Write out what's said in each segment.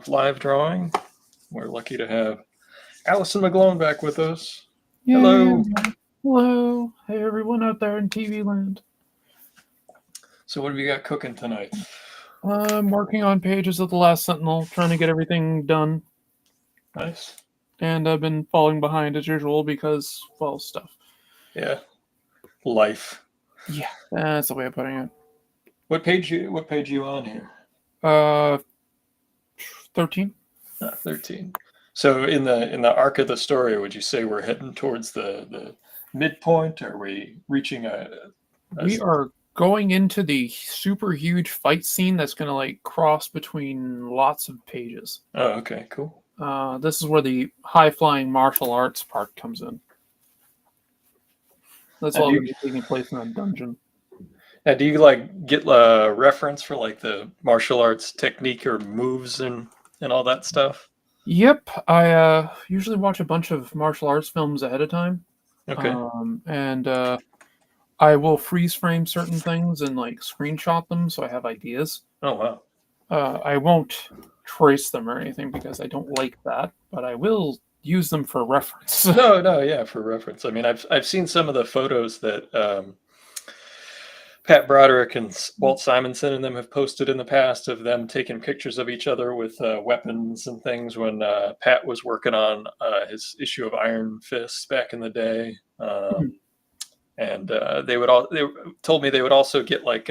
live drawing. We're lucky to have Allison McGlone back with us. Yay. Hello. Hello. Hey, everyone out there in TV land. So what have you got cooking tonight? I'm working on pages of The Last Sentinel, trying to get everything done. Nice. And I've been falling behind as usual because, well, stuff. Yeah. Life. Yeah, that's the way of putting it. What page you on here? 13. 13. So in the arc of the story, would you say we're heading towards the midpoint? Or are we reaching We are going into the super huge fight scene that's going to like cross between lots of pages. Oh, okay, cool. This is where the high-flying martial arts part comes in. That's all going to be taking place in a dungeon. Now, do you like get a reference for like the martial arts technique or moves and all that stuff? Yep, I usually watch a bunch of martial arts films ahead of time. Okay. And I will freeze frame certain things and like screenshot them so I have ideas. Oh wow. I won't trace them or anything because I don't like that, but I will use them for reference. No, yeah, for reference. I mean, I've seen some of the photos that Pat Broderick and Walt Simonson and them have posted in the past of them taking pictures of each other with weapons and things when Pat was working on his issue of Iron Fist back in the day. And they told me they would also get like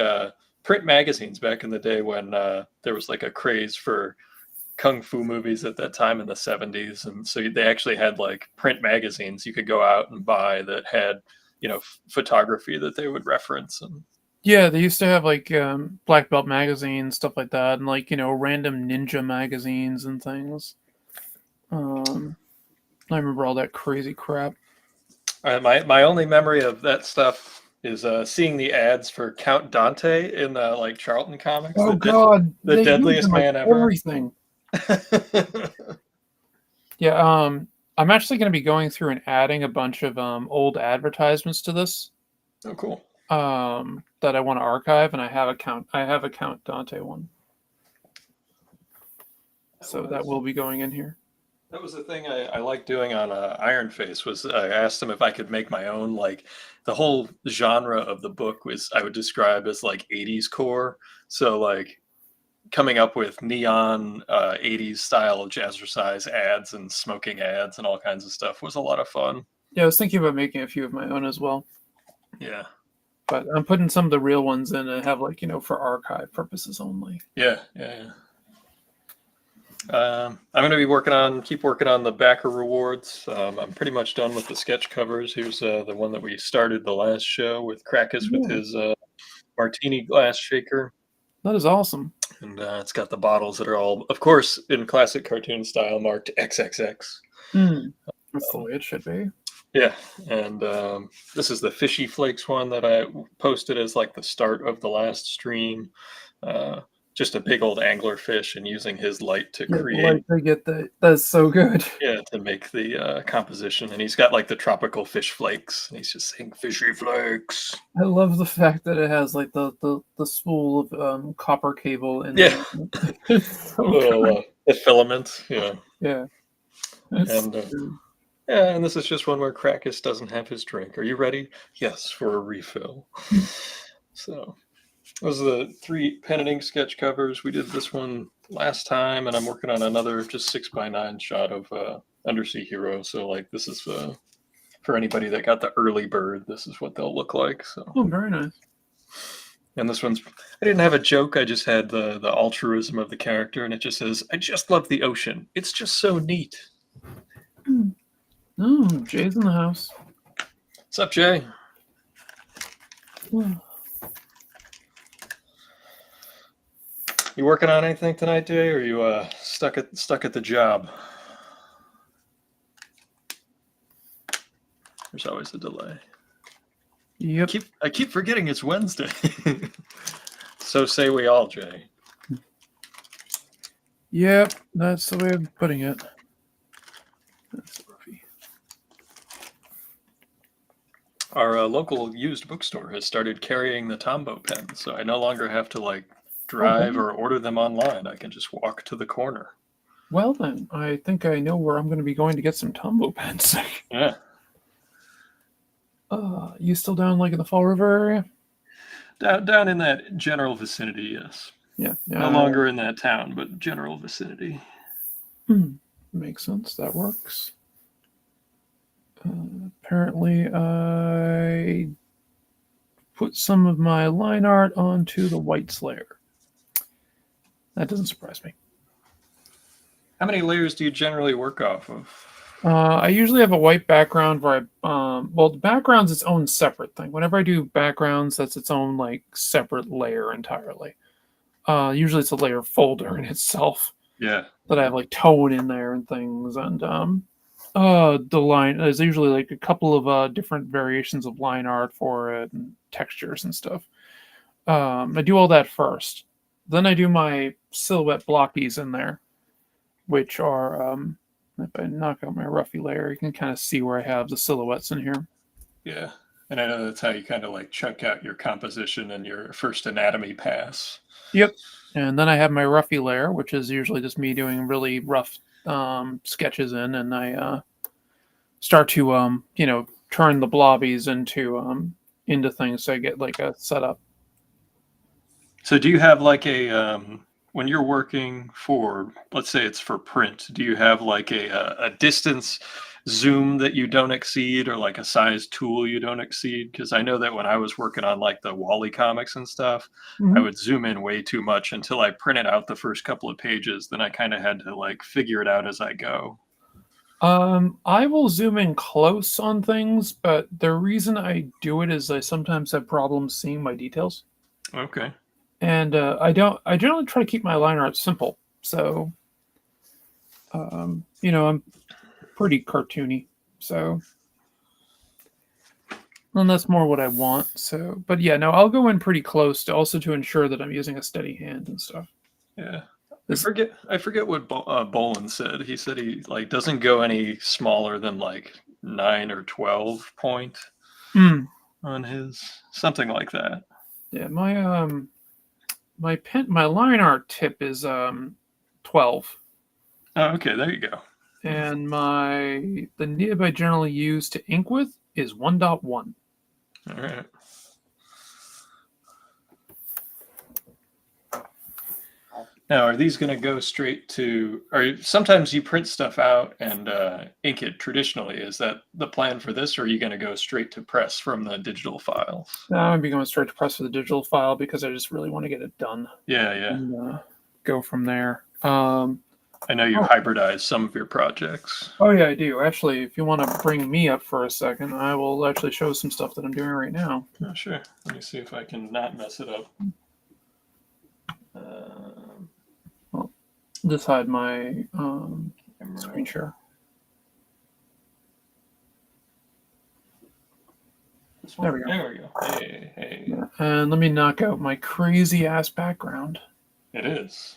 print magazines back in the day when there was like a craze for kung fu movies at that time in the 70s, and so they actually had like print magazines you could go out and buy that had photography that they would reference. And Yeah, they used to have like Black Belt magazines, stuff like that, and like random ninja magazines and things. I remember all that crazy crap. my only memory of that stuff is seeing the ads for Count Dante in the like Charlton comics. Oh God, the deadliest like man ever. Everything. Yeah, I'm actually going to be going through and adding a bunch of old advertisements to this. Oh, cool. That I want to archive, and I have a Count Dante one. So that will be going in here. That was the thing I liked doing on Iron Face was I asked him if I could make my own, like the whole genre of the book was I would describe as like 80s core. So like coming up with neon 80s style jazzercise ads and smoking ads and all kinds of stuff was a lot of fun. Yeah, I was thinking about making a few of my own as well. Yeah. But I'm putting some of the real ones in and have like, for archive purposes only. Yeah. I'm going to be keep working on the backer rewards. I'm pretty much done with the sketch covers. Here's the one that we started the last show with Krakus with his martini glass shaker. That is awesome. And it's got the bottles that are all, of course, in classic cartoon style, marked XXX. That's the way it should be. Yeah, and this is the Fishy Flakes one that I posted as like the start of the last stream. Just a big old anglerfish and using his light to create. I get that. That's so good. Yeah, to make the composition. And he's got like the tropical fish flakes. And he's just saying fishy flakes. I love the fact that it has like the spool of copper cable and little filament. Yeah. Yeah. And this is just one where Krakus doesn't have his drink. Are you ready? Yes, for a refill. So those are the 3 pen and ink sketch covers. We did this one last time, and I'm working on another just 6x9 shot of Undersea Hero. So like this is for anybody that got the early bird, this is what they'll look like. So very nice. And this one's I didn't have a joke, I just had the altruism of the character, and it just says, I just love the ocean. It's just so neat. Oh, Jay's in the house. What's up, Jay? You working on anything tonight, Jay, or are you stuck at the job? There's always a delay. Yep. I keep forgetting it's Wednesday. So say we all, Jay. Yep, that's the way of putting it. That's roughy. Our local used bookstore has started carrying the Tombow pens, so I no longer have to like drive or order them online. I can just walk to the corner. Well then, I think I know where I'm going to be going to get some Tombow pens. Yeah. You still down like in the Fall River area? Down in that general vicinity, yes. Yeah. No longer in that town, but general vicinity. Makes sense. That works. Apparently, I put some of my line art onto the White Slayer. That doesn't surprise me. How many layers do you generally work off of? I usually have a white background where well, the background's its own separate thing. Whenever I do backgrounds, that's its own like separate layer entirely. Usually it's a layer folder in itself Yeah. that I have like tone in there and things. And the line there's usually like a couple of different variations of line art for it and textures and stuff. I do all that first. Then I do my silhouette blockies in there, which are if I knock out my roughy layer, you can kind of see where I have the silhouettes in here. Yeah. And I know that's how you kind of like chunk out your composition and your first anatomy pass. Yep. And then I have my roughy layer, which is usually just me doing really rough sketches in, and I start to turn the blobbies into things so I get like a setup. So do you have like a when you're working for, let's say it's for print, do you have like a distance zoom that you don't exceed, or like a size tool you don't exceed? Because I know that when I was working on like the Wally comics and stuff, I Mhm. would zoom in way too much until I printed out the first couple of pages. Then I kind of had to like figure it out as I go. I will zoom in close on things, but the reason I do it is I sometimes have problems seeing my details. Okay. And I don't. I generally try to keep my line art simple. So, I'm pretty cartoony. So, and that's more what I want. So, but yeah, no, I'll go in pretty close to also to ensure that I'm using a steady hand and stuff. Yeah. This, I forget what Bolin said. He said he like doesn't go any smaller than like 9 or 12 point mm, on his, something like that. yeah, my line art tip is 12, Oh, okay, there you go. and the nib I generally use to ink with is 1.1. All right. Now, are these going to go straight to? Or sometimes you print stuff out and ink it traditionally. Is that the plan for this, or are you going to go straight to press from the digital files? Now I'm be going straight to press for the digital file because I just really want to get it done Yeah, yeah. and go from there. I know you Oh, hybridize some of your projects. oh yeah, I do. Actually, if you want to bring me up for a second, I will actually show some stuff that I'm doing right now. Oh, sure. Let me see if I can not mess it up. Um, Well, just hide my screen Emerald. share. This There one? we go. There we go. Hey, hey. And let me knock out my crazy ass background. It is.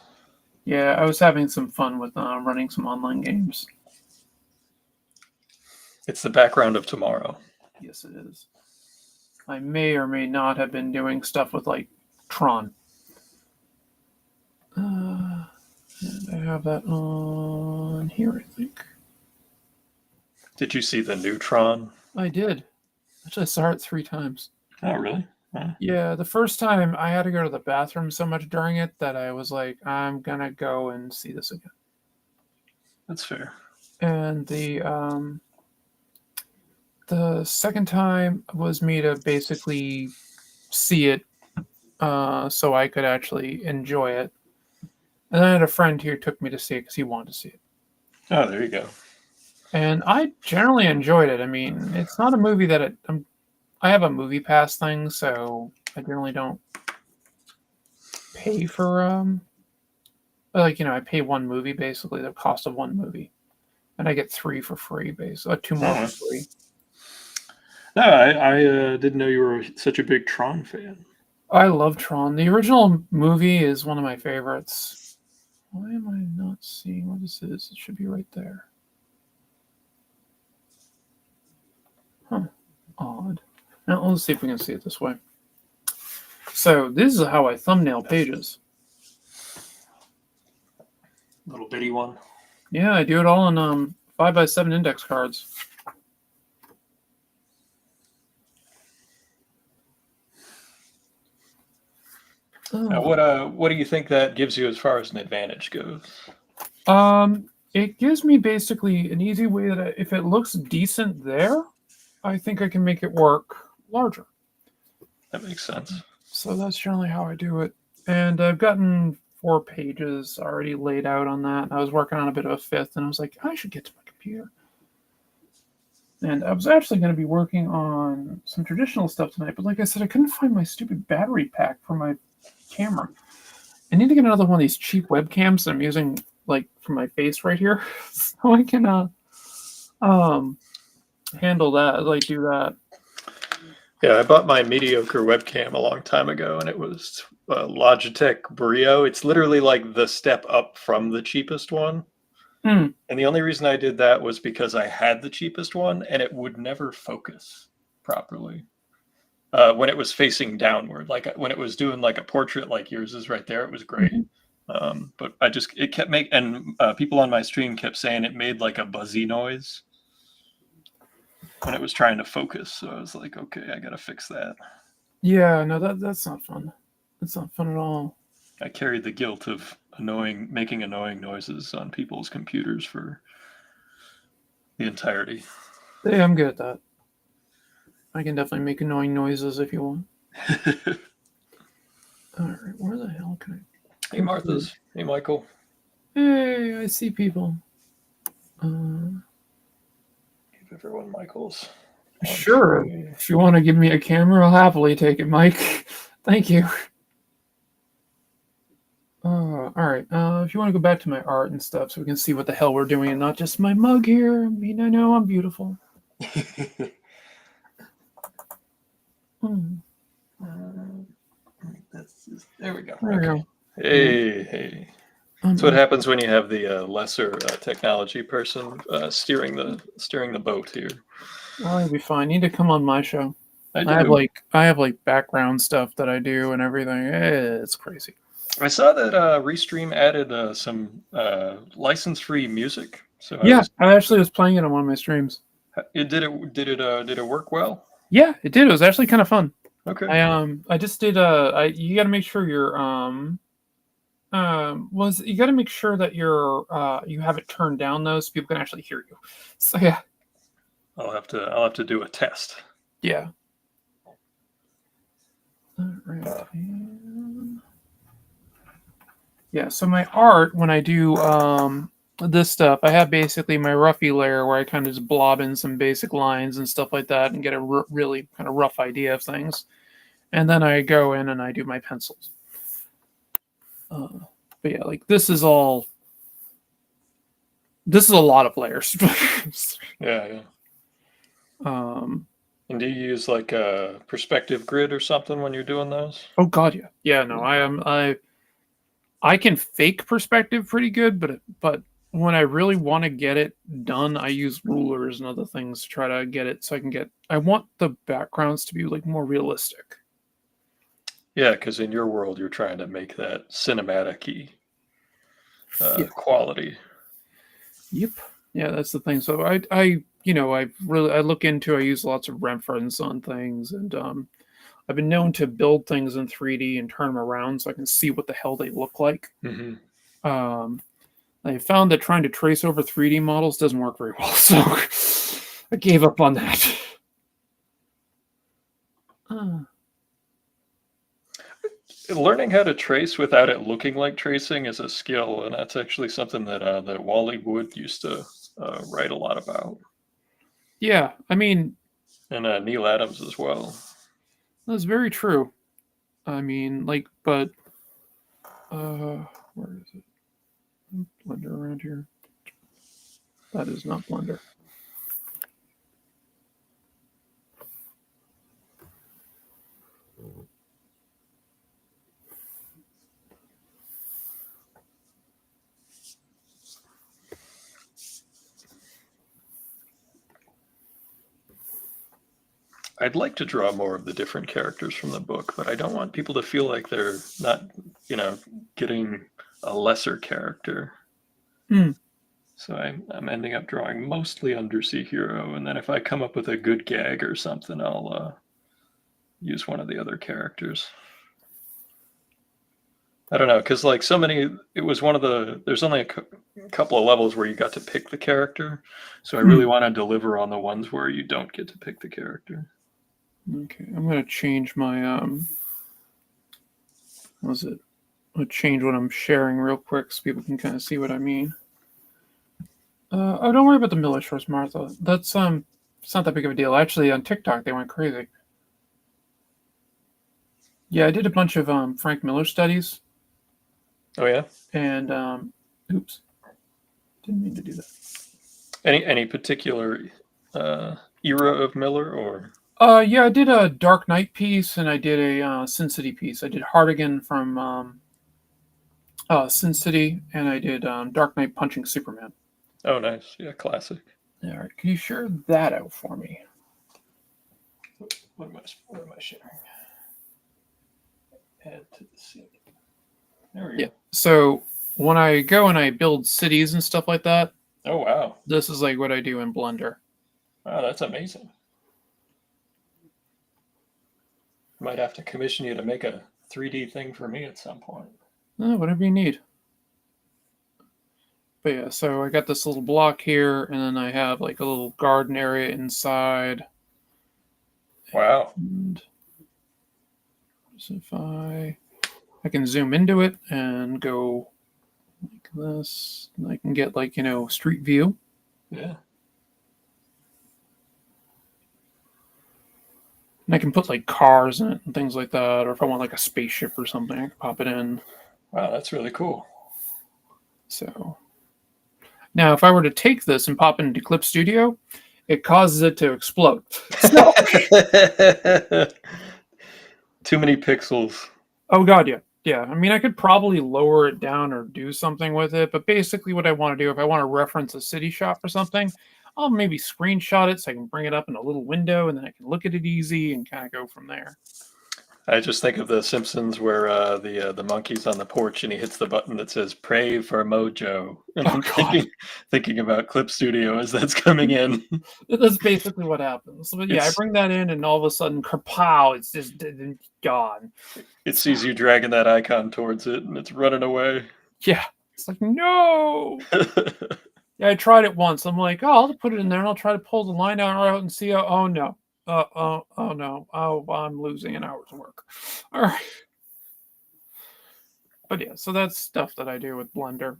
Yeah, I was having some fun with running some online games. It's the background of tomorrow. Yes, it is. I may or may not have been doing stuff with like Tron. And I have that on here, I think. Did you see the Neutron? I did. Actually, I saw it 3 times. Oh, really? Huh. Yeah, the first time I had to go to the bathroom so much during it that I was like, I'm gonna go and see this again. That's fair. And the second time was me to basically see it so I could actually enjoy it. And I had a friend who took me to see it because he wanted to see it. Oh, there you go. And I generally enjoyed it. I mean, it's not a movie that I have a movie pass thing, so I generally don't pay for like I pay one movie basically the cost of one movie, and I get 3 for free, basically 2 more Oh. for free. No, I didn't know you were such a big Tron fan. I love Tron. The original movie is one of my favorites. Why am I not seeing what this is? It should be right there. Huh. Odd. Now let's see if we can see it this way. So this is how I thumbnail pages. Little bitty one. Yeah, I do it all in 5x7 index cards. Oh. What do you think that gives you as far as an advantage goes? It gives me basically an easy way that if it looks decent there, I think I can make it work larger. That makes sense. So that's generally how I do it. And I've gotten 4 pages already laid out on that. I was working on a bit of a fifth, and I was like, I should get to my computer. And I was actually going to be working on some traditional stuff tonight, but like I said, I couldn't find my stupid battery pack for my camera. I need to get another one of these cheap webcams that I'm using, like for my face right here, so I can um handle that, like do that. Yeah, I bought my mediocre webcam a long time ago, and it was a Logitech Brio. It's literally like the step up from the cheapest one. Hmm. And the only reason I did that was because I had the cheapest one, and it would never focus properly when it was facing downward. Like when it was doing like a portrait, like yours is right there, it was great. Mhm. But it kept making, and people on my stream kept saying it made like a buzzy noise when it was trying to focus. So I was like, okay, I gotta fix that. Yeah, no, that's not fun. That's not fun at all. I carried the guilt of making annoying noises on people's computers for the entirety. Hey, I'm good at that. I can definitely make annoying noises if you want. All right, where the hell can Hey, Martha's. Hey, Michael. I? Hey, I see people. Uh, Give everyone Michael's. sure. If you want to give me a camera, I'll happily take it, Mike. Thank you. All right. If you want to go back to my art and stuff, so we can see what the hell we're doing, and not just my mug here. I mean, I know I'm beautiful. Hmm. There we go. There we go. Hey. That's what happens when you have the lesser technology person steering the boat here. Well, you'll be fine. You need to come on my show. I I have like background stuff that I do and everything. It's crazy. I saw that Restream added some license-free music. So Yeah, I actually was playing it on one of my streams. Did it work well? Yeah, it did. It was actually kind of fun. Okay. I just did you got to make sure you're was you got to make sure that you have it turned down though, so people can actually hear you. So yeah. I'll have to do a test. Yeah. All right. Yeah, so my art, when I do this stuff, I have basically my roughy layer where I kind of just blob in some basic lines and stuff like that and get a really kind of rough idea of things. And then I go in and I do my pencils. But yeah, like this is a lot of layers. Yeah. Um, And do you use like a perspective grid or something when you're doing those? oh God, yeah. Yeah, no, I can fake perspective pretty good, but when I really want to get it done, I use rulers and other things to try to get it so I want the backgrounds to be like more realistic. Yeah, because in your world, you're trying to make that cinematic-y Yeah. quality. Yep. Yeah, that's the thing. So I look into I use lots of reference on things and I've been known to build things in 3D and turn them around so I can see what the hell they look like. Mm-hmm. I found that trying to trace over 3D models doesn't work very well, so I gave up on that. Learning how to trace without it looking like tracing is a skill, and that's actually something that Wally Wood used to write a lot about, Yeah, I mean, and Neil Adams as well. that's very true. I mean, like, but where is it? Blender around here. That is not Blender. I'd like to draw more of the different characters from the book, but I don't want people to feel like they're not, getting a lesser character. Hmm. So I'm ending up drawing mostly Undersea Hero, and then if I come up with a good gag or something, I'll use one of the other characters. I don't know, because like so many, it was one of the. There's only a couple of levels where you got to pick the character, so I really want to deliver on the ones where you don't get to pick the character. Okay, I'm gonna change my what was it? I'm gonna change what I'm sharing real quick so people can kind of see what I mean. Oh, don't worry about the Miller shorts, Martha. That's it's not that big of a deal. Actually, on TikTok they went crazy. Yeah, I did a bunch of Frank Miller studies, Oh yeah. and oops, didn't mean to do that. Any particular era of Miller or? Yeah, I did a Dark Knight piece, and I did a Sin City piece. I did Hardigan from Sin City, and I did Dark Knight punching Superman. Oh, nice. Yeah, classic. All right, can you share that out for me? What am I sharing? Add to the scene. There we go. Yeah. So when I go and I build cities and stuff like that, Oh wow. this is like what I do in Blender. Wow, that's amazing. Might have to commission you to make a 3D thing for me at some point. Whatever you need. But yeah, so I got this little block here, and then I have like a little garden area inside. Wow. And so if I can zoom into it and go like this, and I can get like, street view. Yeah. And I can put like cars in it and things like that, or if I want like a spaceship or something, I can pop it in. Wow, that's really cool. So now if I were to take this and pop it into Clip Studio, it causes it to explode. So, too many pixels. oh god, yeah. Yeah, I mean, I could probably lower it down or do something with it, but basically what I want to do, if I want to reference a city shot or something, I'll maybe screenshot it so I can bring it up in a little window and then I can look at it easy and kind of go from there. I just think of The Simpsons where the monkey's on the porch and he hits the button that says "Pray for Mojo," and Oh, I'm God. thinking about Clip Studio as that's coming in. That's basically what happens. But yeah, I It's, bring that in and all of a sudden, kerpow, it's just gone. it sees you dragging that icon towards it and it's running away. Yeah, it's like, no. Yeah, I tried it once. I'm like, oh, I'll put it in there and I'll try to pull the line out and see. Oh no. Oh no. Oh, I'm losing an hour's work. All right. But yeah, so that's stuff that I do with Blender.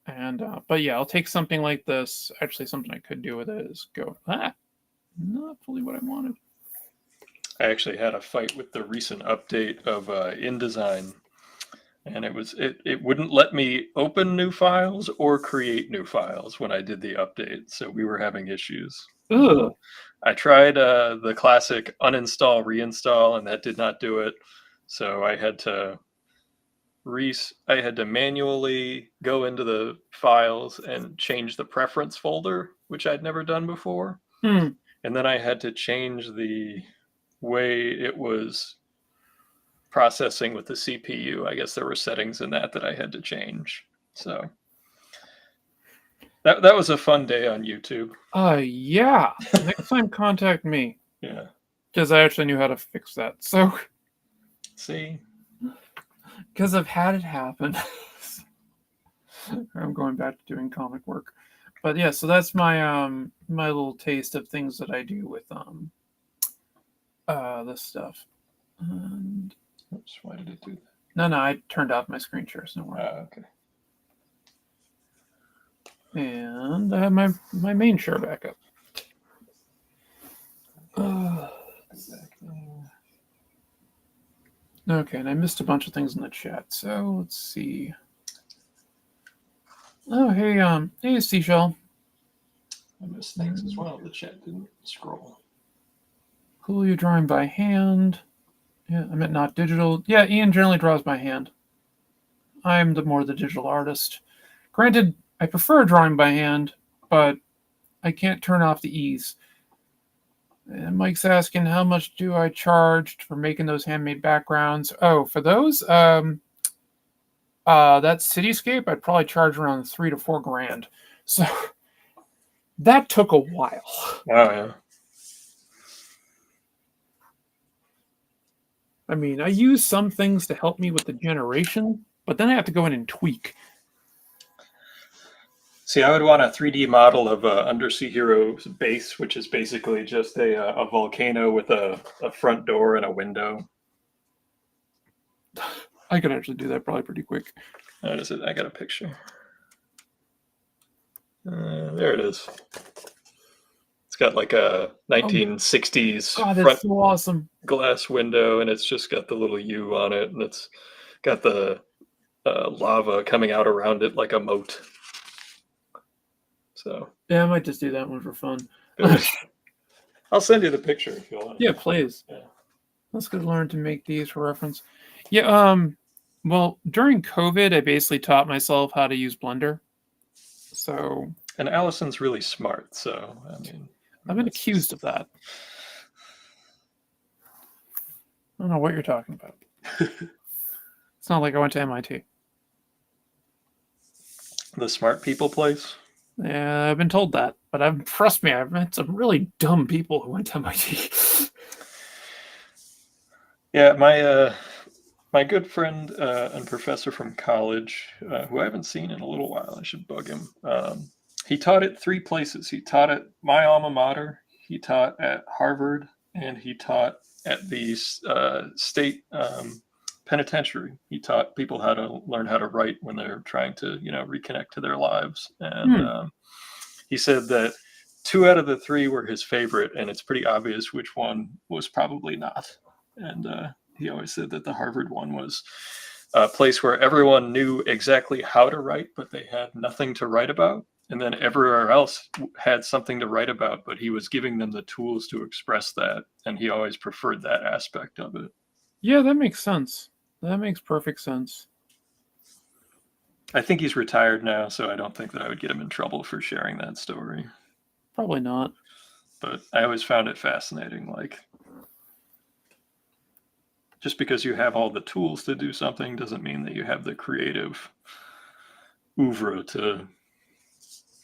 And but yeah, I'll take something like this. Actually, something I could do with it is go, not fully what I wanted. I actually had a fight with the recent update of InDesign, and it wouldn't let me open new files or create new files when I did the update. So we were having issues. Ugh. I tried the classic uninstall, reinstall, and that did not do it. So I had to manually go into the files and change the preference folder, which I'd never done before. Hmm. And then I had to change the way it was processing with the CPU. I guess there were settings in that I had to change. So that was a fun day on YouTube. Yeah. Next time, contact me. Yeah. Because I actually knew how to fix that. So, See? because I've had it happen. I'm going back to doing comic work. But yeah, so that's my my little taste of things that I do with this stuff. And Oops, why did it do that? no, I turned off my screen share, so don't worry. Okay. And I have my main share back up. Okay, and I missed a bunch of things in the chat, so let's see. Oh, hey, Seashell. I missed things as well. The chat didn't scroll. Cool, you're drawing by hand. Yeah, I meant not digital. Yeah, Ian generally draws by hand. I'm the digital artist. Granted, I prefer drawing by hand, but I can't turn off the ease. And Mike's asking, how much do I charge for making those handmade backgrounds? Oh, for those, that cityscape, I'd probably charge around $3 to $4 grand. So that took a while. Wow, yeah. I mean, I use some things to help me with the generation, but then I have to go in and tweak. See, I would want a 3D model of Undersea Hero's base, which is basically just a volcano with a front door and a window. I could actually do that probably pretty quick. What is it? I got a picture. There it is. It's got like a 1960s God, that's front so awesome. glass window, and it's just got the little U on it, and it's got the lava coming out around it like a moat. So Yeah, I might just do that one for fun. I'll send you the picture if you want. Yeah, please. Yeah. Let's go learn to make these for reference. Yeah, well, during COVID, I basically taught myself how to use Blender. So And Allison's really smart, so I mean, I've been accused of that. I don't know what you're talking about. It's not like I went to MIT. The smart people place. Yeah, I've been told that, but trust me, I've met some really dumb people who went to MIT. Yeah, my good friend and professor from college, who I haven't seen in a little while, I should bug him. He taught at 3 places. He taught at my alma mater, he taught at Harvard, and he taught at the state penitentiary. He taught people how to learn how to write when they're trying to, reconnect to their lives. And he said that 2 out of the 3 were his favorite, and it's pretty obvious which one was probably not. And he always said that the Harvard one was a place where everyone knew exactly how to write, but they had nothing to write about. And then everywhere else had something to write about, but he was giving them the tools to express that. And he always preferred that aspect of it. Yeah, that makes sense. That makes perfect sense. I think he's retired now, so I don't think that I would get him in trouble for sharing that story. Probably not. But I always found it fascinating. Like, just because you have all the tools to do something doesn't mean that you have the creative oeuvre to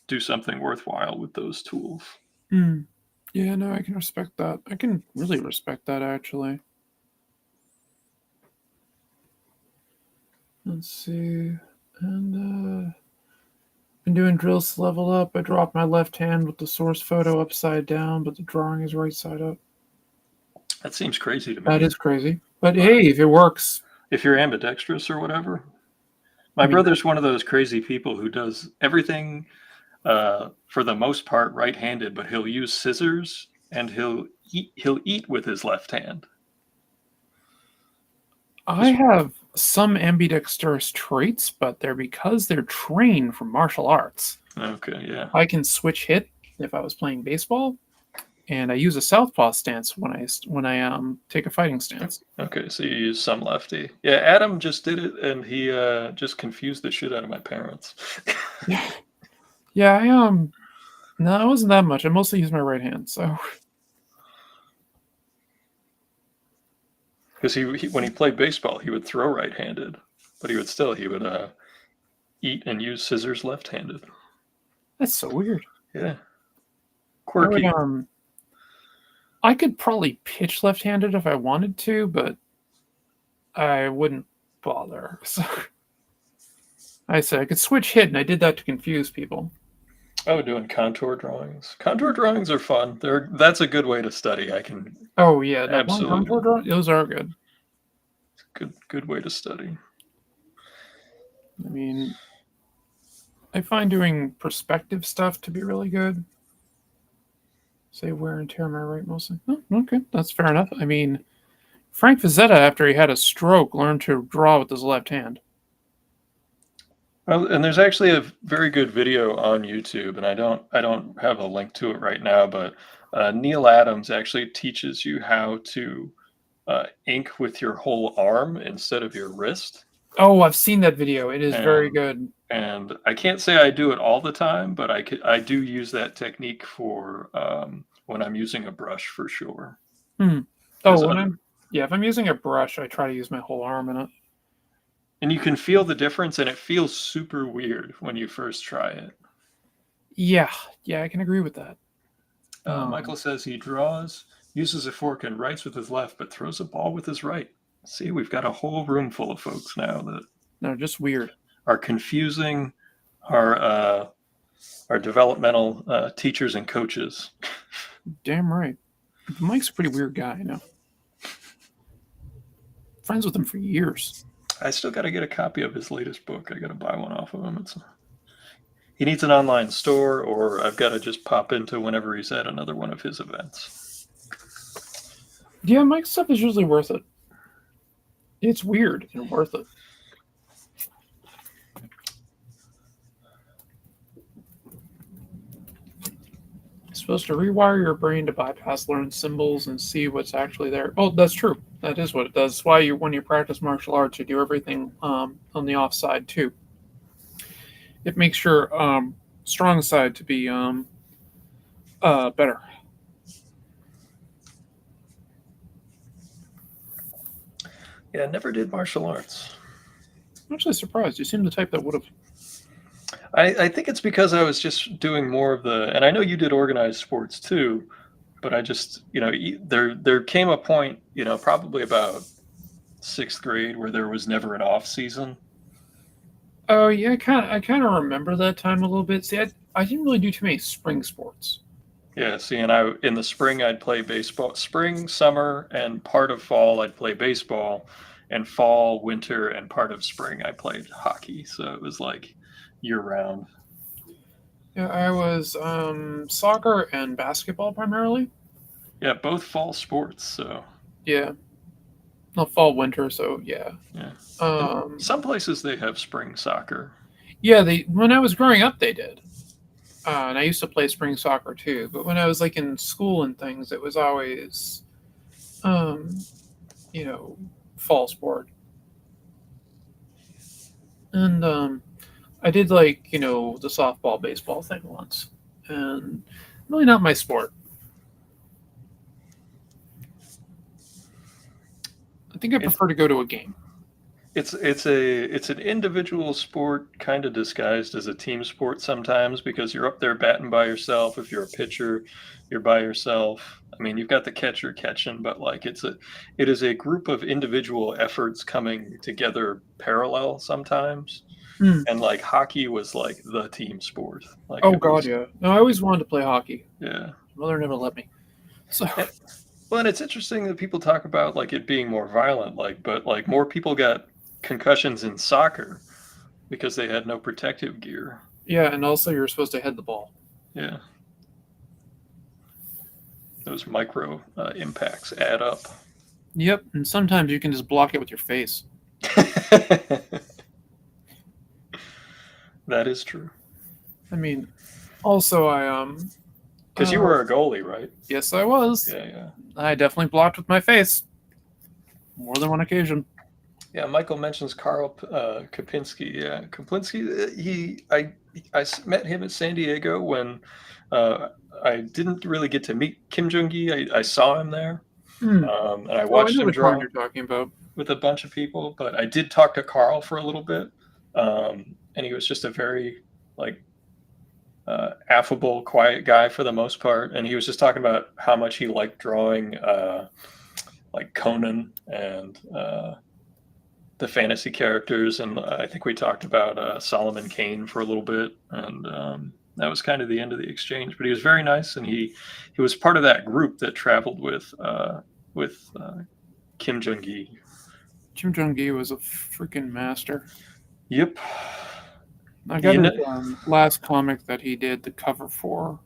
do something worthwhile with those tools. Mm. Yeah, no, I can respect that. I can really respect that, actually. Let's see. And, been doing drills to level up. I dropped my left hand with the source photo upside down, but the drawing is right side up. That seems crazy to me. That is crazy. But hey, if it works. If you're ambidextrous or whatever. My brother's one of those crazy people who does everything for the most part right-handed, but he'll use scissors and he'll eat with his left hand. I have some ambidextrous traits, but they're because they're trained from martial arts. Okay, yeah. I can switch hit if I was playing baseball, and I use a southpaw stance when I take a fighting stance. Okay, so you use some lefty. Yeah, Adam just did it, and he just confused the shit out of my parents. Yeah, no, it wasn't that much. I mostly use my right hand, so. Because he when he played baseball, he would throw right-handed, but he would eat and use scissors left-handed. That's so weird. Yeah, quirky. I could probably pitch left-handed if I wanted to, but I wouldn't bother. So I said I could switch hit, and I did that to confuse people. Oh, doing contour drawings. Contour drawings are fun. That's a good way to study. I can. Oh yeah, absolutely. Contour drawings, those are good. Good way to study. I mean, I find doing perspective stuff to be really good. Say wear and tear, am I right mostly? Oh, okay, that's fair enough. I mean, Frank Frazetta, after he had a stroke, learned to draw with his left hand. Well, and there's actually a very good video on YouTube, and I don't have a link to it right now, but Neil Adams actually teaches you how to ink with your whole arm instead of your wrist. Oh, I've seen that video. It is very good. And I can't say I do it all the time, but I do use that technique for when I'm using a brush for sure. Oh, if I'm using a brush, I try to use my whole arm in it. And you can feel the difference, and it feels super weird when you first try it. Yeah, yeah, I can agree with that. Michael says he draws, uses a fork, and writes with his left, but throws a ball with his right. See, we've got a whole room full of folks now that No, just weird. are confusing our our developmental teachers and coaches. Damn right. Mike's a pretty weird guy, you know. Friends with him for years. I still got to get a copy of his latest book. I got to buy one off of him. He needs an online store, or I've got to just pop into whenever he's at another one of his events. Yeah, Mike's stuff is usually worth it. It's weird and worth it. You're supposed to rewire your brain to bypass learned symbols and see what's actually there. Oh, that's true. That is what it does. That's why when you practice martial arts, you do everything on the offside too. It makes your strong side to be better. Yeah, never did martial arts. I'm actually surprised. You seem the type that would have. I think it's because I was just doing more of the, and I know you did organized sports too, but I just, there came a point, probably about sixth grade where there was never an off season. Oh yeah, I kind of remember that time a little bit. See, I didn't really do too many spring sports. Yeah, see, and in the spring I'd play baseball. Spring, summer, and part of fall I'd play baseball, and fall, winter, and part of spring I played hockey. So it was like year round. Yeah, I was soccer and basketball primarily. Yeah, both fall sports. So Yeah, no fall winter. So yeah, yeah, and um, some places they have spring soccer. yeah. They when I was growing up, they did, and I used to play spring soccer too. But when I was like in school and things, it was always, um, you know, fall sport. And I did like the softball baseball thing once, and really not my sport. I think I It's prefer to go to a game. it's an individual sport kind of disguised as a team sport sometimes because you're up there batting by yourself. If you're a pitcher, you're by yourself. I mean, you've got the catcher catching, but like it is a group of individual efforts coming together parallel sometimes. Hmm. And like hockey was like the team sport. Like Oh it God, was, yeah. No, I always wanted to play hockey. yeah. Mother never let me. So And, well, and it's interesting that people talk about like it being more violent, but like more people got concussions in soccer because they had no protective gear. yeah, and also you're supposed to head the ball. Yeah, those micro impacts add up. Yep, and sometimes you can just block it with your face. That is true. I mean, also I Because you were a goalie, right? yes I was. Yeah, yeah. I definitely blocked with my face more than one occasion. Yeah, Michael mentions Karl Kapinski. Yeah, Kapinski. I met him at San Diego when uh, I didn't really get to meet Kim Jung Gi. I saw him there, Hmm. and I Oh, I watched know him which one draw you're talking about. with a bunch of people. But I did talk to Carl for a little bit, and he was just a very like affable, quiet guy for the most part. And he was just talking about how much he liked drawing like Conan and the fantasy characters. And I think we talked about Solomon Kane for a little bit. And that was kind of the end of the exchange. But he was very nice, and he was part of that group that traveled with Kim Jung Gi. Kim Jong Gi was a freaking master. Yep. I got You his know, last comic that he did the cover for.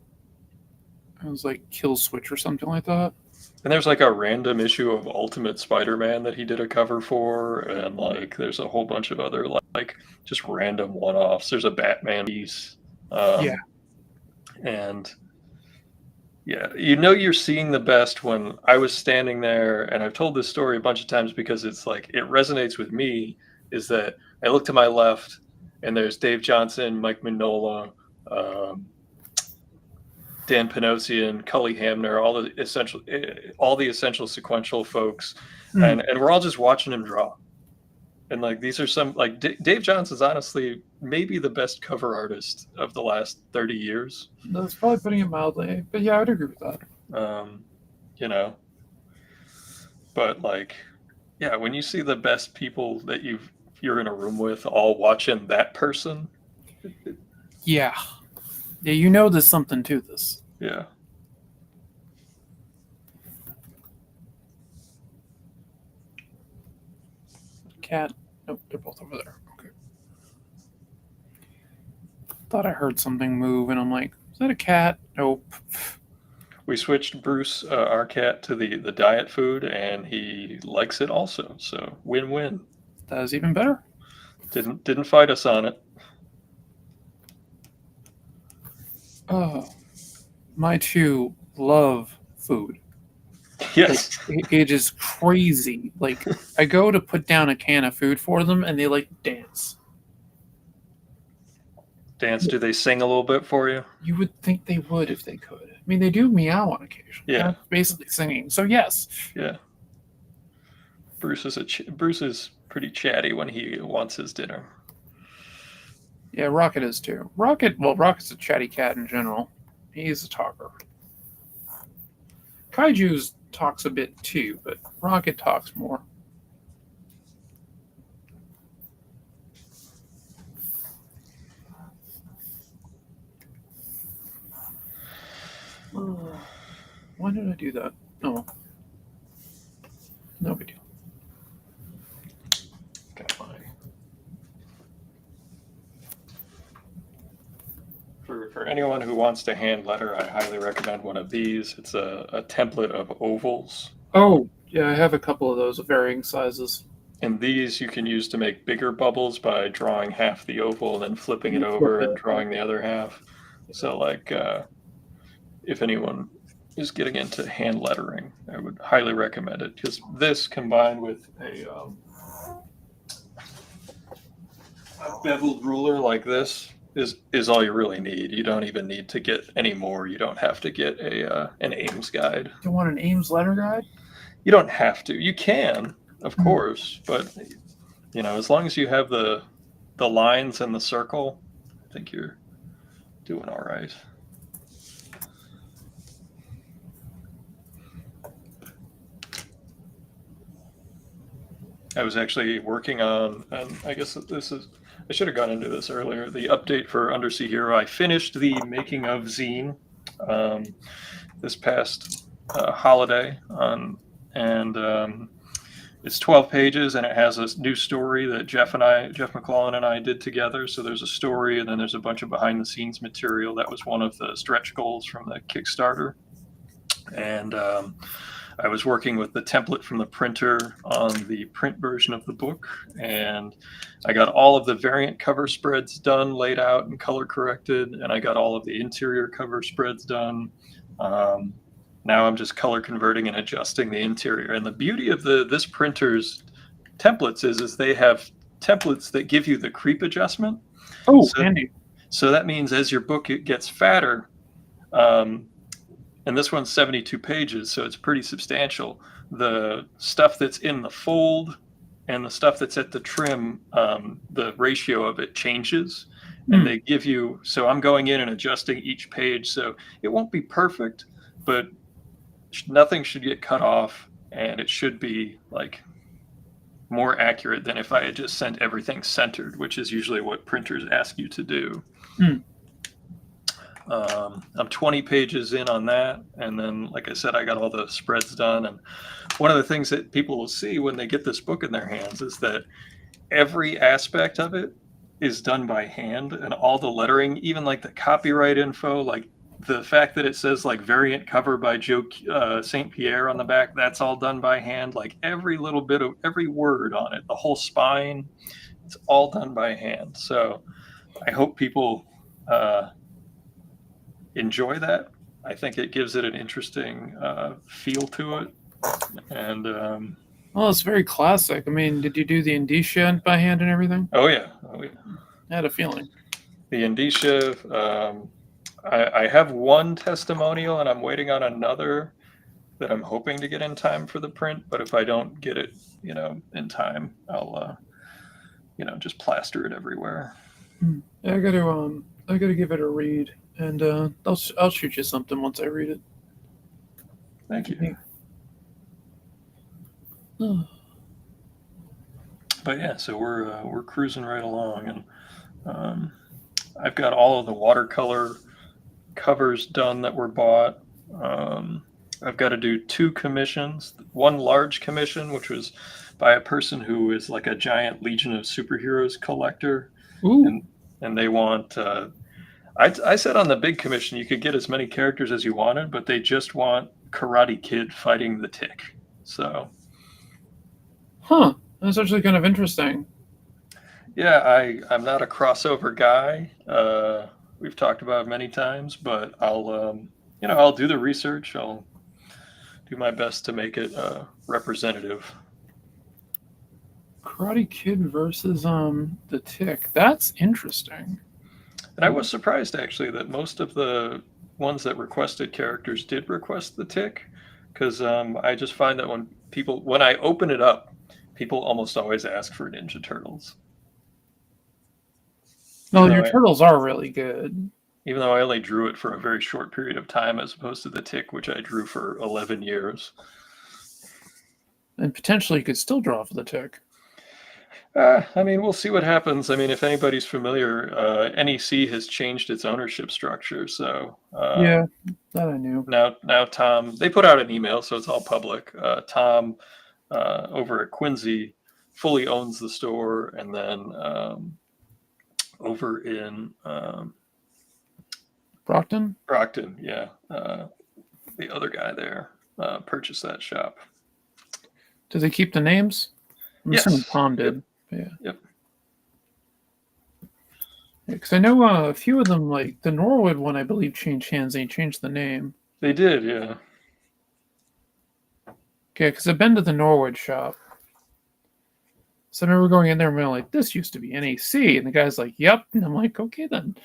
It was like Kill Switch or something like that. and there's like a random issue of Ultimate Spider-Man that he did a cover for, and like there's a whole bunch of other like just random one-offs. There's a Batman piece, Yeah. and yeah, you're seeing the best when I was standing there, and I've told this story a bunch of times because it's like it resonates with me. Is that I look to my left, and there's Dave Johnson, Mike Mignola, um, Dan Panosian, Cully Hamner, all the essential sequential folks, Hmm. and we're all just watching him draw. And like these are some like Dave Johnson's honestly maybe the best cover artist of the last 30 years. That's probably putting it mildly, but yeah, I'd agree with that. Um, you know, but like, yeah, when you see the best people that you're in a room with all watching that person, Yeah, yeah, you know, there's something to this. yeah. Cat. Nope, they're both over there. Okay. Thought I heard something move, and I'm like, is that a cat? Nope. We switched Bruce, our cat, to the diet food, and he likes it also. So win-win. That is even better. Didn't fight us on it. Oh, my two love food. Yes. It is crazy. Like, I go to put down a can of food for them, and they like dance. Dance, do they sing a little bit for you? You would think they would if they could. I mean, they do meow on occasion. Yeah. They're basically singing. So yes. Yeah. Bruce is pretty chatty when he wants his dinner. Yeah, Rocket is too. Rocket's a chatty cat in general. He's a talker. Kaiju's talks a bit too, but Rocket talks more. Why did I do that? Oh. No big deal. Got mine. For anyone who wants to hand letter, I highly recommend one of these. It's a template of ovals. Oh, yeah, I have a couple of those of varying sizes. And these you can use to make bigger bubbles by drawing half the oval and then flipping it You over flip and it. drawing the other half. So like if anyone is getting into hand lettering, I would highly recommend it because this combined with a beveled ruler like this is all you really need. You don't even need to get any more. You don't have to get an Ames guide. You want an Ames letter guide? You don't have to. You can, of course, but you know, as long as you have the lines and the circle, I think you're doing all right. I was actually working on, and I guess I should have gone into this earlier, the update for Undersea Hero. I finished the making of zine this past holiday, and it's 12 pages, and it has a new story that Jeff McClellan and I did together. So there's a story, and then there's a bunch of behind-the-scenes material. That was one of the stretch goals from the Kickstarter. And I was working with the template from the printer on the print version of the book, and I got all of the variant cover spreads done, laid out and color corrected, and I got all of the interior cover spreads done. Now I'm just color converting and adjusting the interior. And the beauty of this printer's templates is they have templates that give you the creep adjustment. Oh, handy. So that means as your book gets fatter, and this one's 72 pages, so it's pretty substantial. The stuff that's in the fold and the stuff that's at the trim, the ratio of it changes. And they give you, so I'm going in and adjusting each page. So it won't be perfect, but nothing should get cut off. And it should be like more accurate than if I had just sent everything centered, which is usually what printers ask you to do. I'm 20 pages in on that, and then like I said, I got all the spreads done. And one of the things that people will see when they get this book in their hands is that every aspect of it is done by hand, and all the lettering, even like the copyright info, like the fact that it says like variant cover by Joe St. Pierre on the back, that's all done by hand. Like every little bit of every word on it, the whole spine, it's all done by hand. So I hope people enjoy that. I think it gives it an interesting feel to it. And well, it's very classic. I mean, did you do the indicia by hand and everything? oh yeah. I had a feeling. The indicia, I have one testimonial, and I'm waiting on another that I'm hoping to get in time for the print. But if I don't get it, in time, I'll just plaster it everywhere. Yeah, I gotta give it a read, and I'll shoot you something once I read it. Thank you. Yeah. But yeah, so we're cruising right along, and um, I've got all of the watercolor covers done that were bought. Um, I've got to do 2 commissions. One large commission, which was by a person who is like a giant Legion of Superheroes collector, Ooh, and they want. I said on the big commission you could get as many characters as you wanted, but they just want Karate Kid fighting the Tick. So huh? That's actually kind of interesting. yeah, I'm not a crossover guy. We've talked about it many times, but I'll do the research. I'll do my best to make it representative. Karate Kid versus the Tick. That's interesting. And I was surprised actually that most of the ones that requested characters did request the Tick, because I just find that when I open it up, people almost always ask for Ninja Turtles, No, even though your I turtles are really good, even though I only drew it for a very short period of time as opposed to the Tick, which I drew for 11 years. and potentially you could still draw for the Tick. I mean, we'll see what happens. I mean, if anybody's familiar, NEC has changed its ownership structure. So Yeah, that I knew. now Tom, they put out an email, so it's all public. Tom over at Quincy fully owns the store, and then over in Brockton? Brockton, yeah, the other guy there purchased that shop. Did they keep the names? I'm assuming Yes. Tom Yep. did. Yeah. Yep. Because I know a few of them, like the Norwood one, I believe changed hands. They changed the name. They did, yeah. Okay, because I've been to the Norwood shop. So I remember going in there and being like, this used to be NAC. And the guy's like, yep. And I'm like, okay then.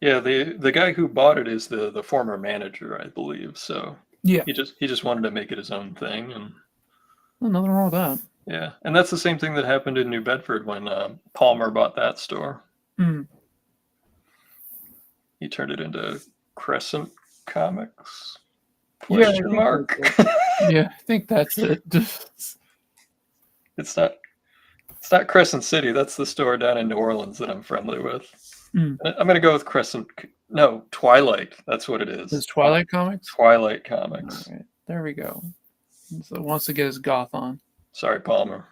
Yeah, the guy who bought it is the former manager, I believe. So Yeah. he just wanted to make it his own thing, and Well, nothing wrong with that. yeah, and that's the same thing that happened in New Bedford when Palmer bought that store. Mm. He turned it into Crescent Comics? Yeah, Question mark. Yeah, I think that's it. It's not Crescent City. That's the store down in New Orleans that I'm friendly with. Mm. I'm gonna go with Twilight. That's what it is. It's Twilight Comics? Twilight Comics. All right, there we go. So wants to get his goth on. Sorry, Palmer.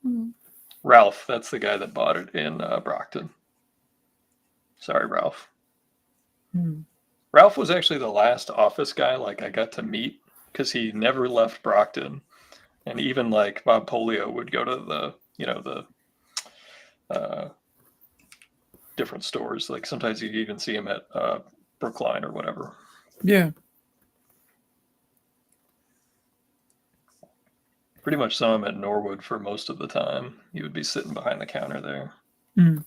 Mm. Ralph, that's the guy that bought it in Brockton. Sorry, Ralph. Mm. Ralph was actually the last office guy like I got to meet because he never left Brockton, and even like Bob Polio would go to the different stores. Like sometimes you even see him at Brookline or whatever. Yeah. Pretty much saw him at Norwood for most of the time. He would be sitting behind the counter there. Mm.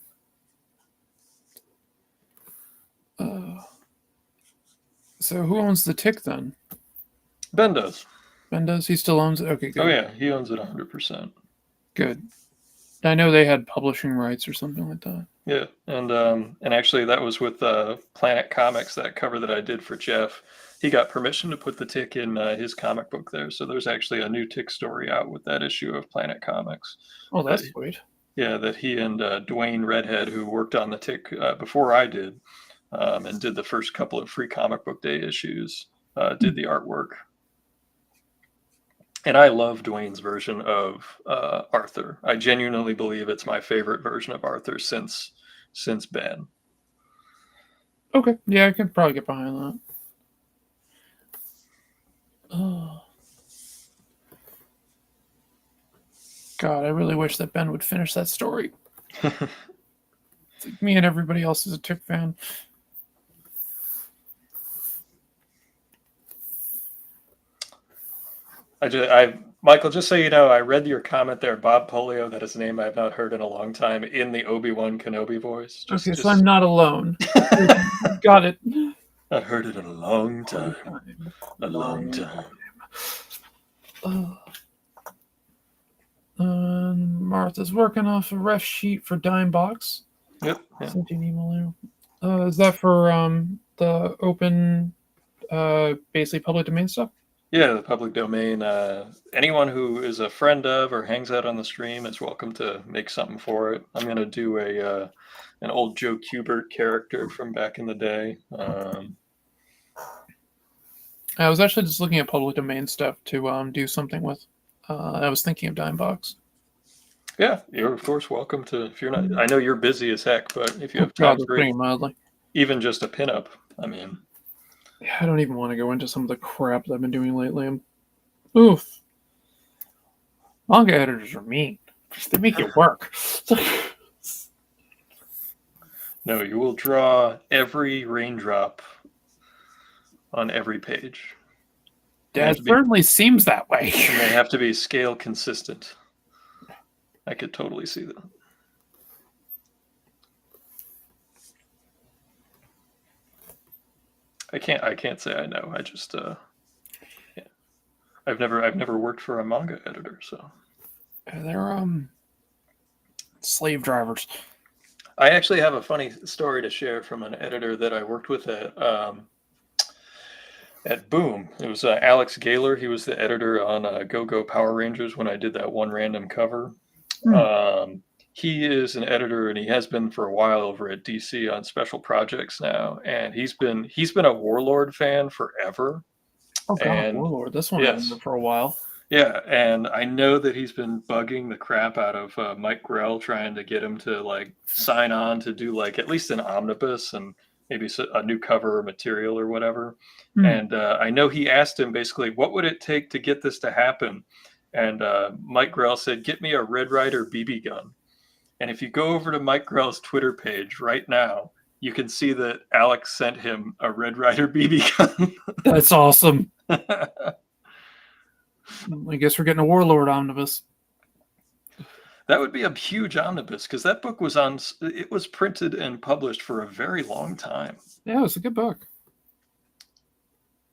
So who owns the Tick then? Ben does. Ben does? He still owns it? Okay, good. Oh yeah, he owns it 100%. Good. I know they had publishing rights or something like that. Yeah, and actually that was with Planet Comics, that cover that I did for Jeff. He got permission to put the Tick in his comic book there, so there's actually a new Tick story out with that issue of Planet Comics. Oh, that's sweet. Yeah, that he and Dwayne Redhead, who worked on the Tick before I did, and did the first couple of free comic book day issues, did the artwork. And I love Dwayne's version of Arthur. I genuinely believe it's my favorite version of Arthur since Ben. Okay, yeah, I can probably get behind that. Oh. God, I really wish that Ben would finish that story. It's like me and everybody else is a Tick fan. Michael, just so you know, I read your comment there, Bob Polio, that is a name I have not heard in a long time, in the Obi-Wan Kenobi voice. So I'm not alone. Got it. I heard it in a long time. A long time. Martha's working off a ref sheet for Dime Box. Yep. Yeah. Sent you an email there. Is that for the open, basically public domain stuff? Yeah, the public domain. Anyone who is a friend of or hangs out on the stream is welcome to make something for it. I'm gonna do an old Joe Kubert character from back in the day. I was actually just looking at public domain stuff to do something with. I was thinking of Dime Box. Yeah, you're of course welcome to. If you're not, I know you're busy as heck, but if you Oh have God, time that's for putting it mildly. even just a pinup, I mean, Yeah, I don't even want to go into some of the crap that I've been doing lately. Oof. Manga editors are mean. They make it work. no, you will draw every raindrop on every page. It certainly seems that way. And they have to be scale consistent. I could totally see that. I can't say I know. I just yeah. I've never worked for a manga editor, so They're slave drivers. I actually have a funny story to share from an editor that I worked with at Boom. It was Alex Gaylor. He was the editor on Go Go Power Rangers when I did that one random cover. He is an editor, and he has been for a while over at DC on special projects now. And he's been a Warlord fan forever. Oh God, and Warlord! This one yes. has been for a while. Yeah, and I know that he's been bugging the crap out of Mike Grell, trying to get him to like sign on to do like at least an omnibus and maybe a new cover or material or whatever. And I know he asked him basically, what would it take to get this to happen? And Mike Grell said, get me a Red Ryder BB gun. And if you go over to Mike Grell's Twitter page right now, you can see that Alex sent him a Red Ryder BB gun. That's awesome. I guess we're getting a Warlord omnibus. That would be a huge omnibus because that book it was printed and published for a very long time. Yeah, it was a good book.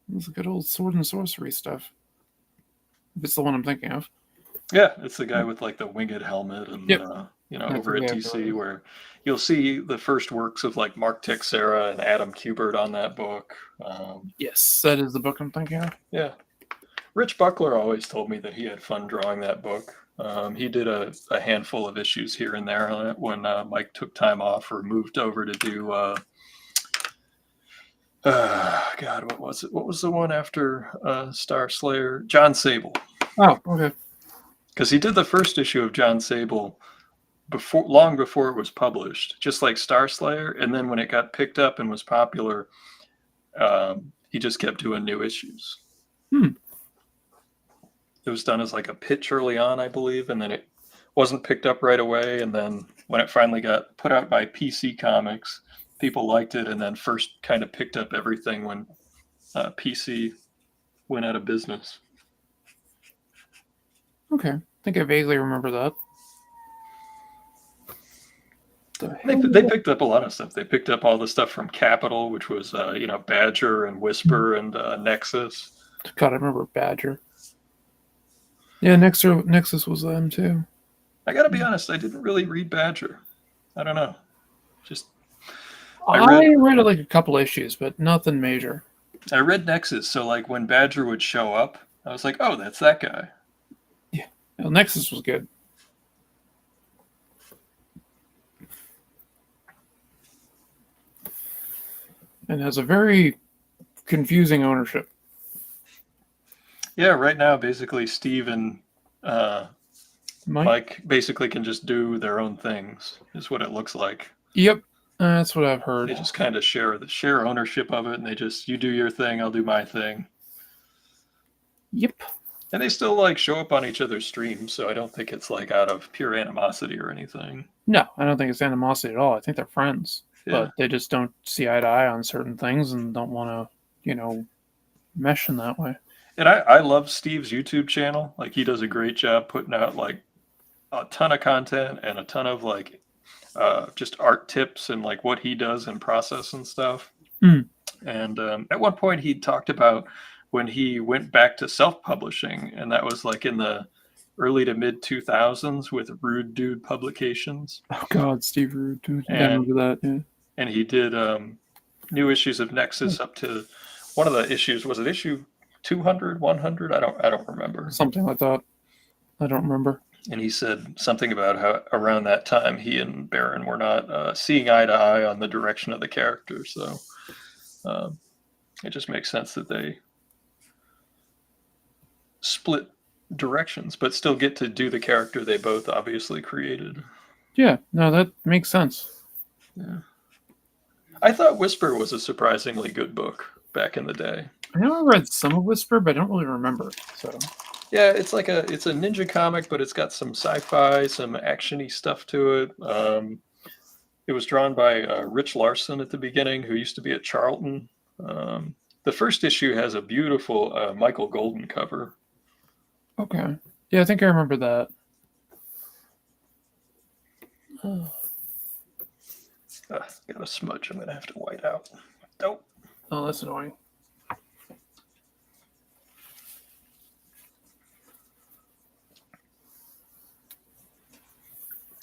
It was a good old sword and sorcery stuff. If it's the one I'm thinking of. Yeah, it's the guy with like the winged helmet and over at DC where you'll see the first works of like Mark Texera and Adam Kubert on that book. Yes, that is the book I'm thinking of. Yeah. Rich Buckler always told me that he had fun drawing that book. He did a handful of issues here and there on it when Mike took time off or moved over to do God, what was it? What was the one after Star Slayer? John Sable. Oh, okay. Because he did the first issue of John Sable long before it was published, just like Star Slayer. And then when it got picked up and was popular, he just kept doing new issues. It was done as like a pitch early on, I believe, and then it wasn't picked up right away. And then when it finally got put out by PC Comics, people liked it, and then first kind of picked up everything when PC went out of business. Okay, I think I vaguely remember that. They picked up a lot of stuff. They picked up all the stuff from Capital, which was Badger and Whisper and Nexus. God, I remember Badger. Yeah, Nexus was them too. I gotta be honest, I didn't really read Badger. I don't know. Just I read like a couple issues, but nothing major. I read Nexus, so like when Badger would show up, I was like, oh, that's that guy. Yeah, well, Nexus was good. And has a very confusing ownership. Yeah, right now, basically, Steve and Mike basically can just do their own things, is what it looks like. Yep, that's what I've heard. They just kind of share ownership of it, and you do your thing, I'll do my thing. Yep. And they still like show up on each other's streams, so I don't think it's like out of pure animosity or anything. No, I don't think it's animosity at all. I think they're friends, but they just don't see eye to eye on certain things and don't want to, mesh in that way. And I love Steve's YouTube channel. Like, he does a great job putting out like a ton of content and a ton of like just art tips and like what he does and process and stuff. And at one point he talked about when he went back to self-publishing, and that was like in the early to mid 2000s with Rude Dude Publications, Oh God, Steve Rude, dude. Yeah, I and remember that. Yeah. and he did new issues of Nexus up to one of the issues. Was it issue 200, 100? I don't remember. Something like that. I don't remember. And he said something about how around that time he and Barron were not seeing eye to eye on the direction of the character. So it just makes sense that they split directions, but still get to do the character they both obviously created. Yeah, no, that makes sense. Yeah. I thought Whisper was a surprisingly good book back in the day. I know I read some of Whisper, but I don't really remember. So Yeah, it's a ninja comic, but it's got some sci-fi, some actiony stuff to it. It was drawn by Rich Larson at the beginning, who used to be at Charlton. The first issue has a beautiful Michael Golden cover. okay, yeah, I think I remember that. Got a smudge. I'm gonna have to white out. Nope. Oh, that's annoying.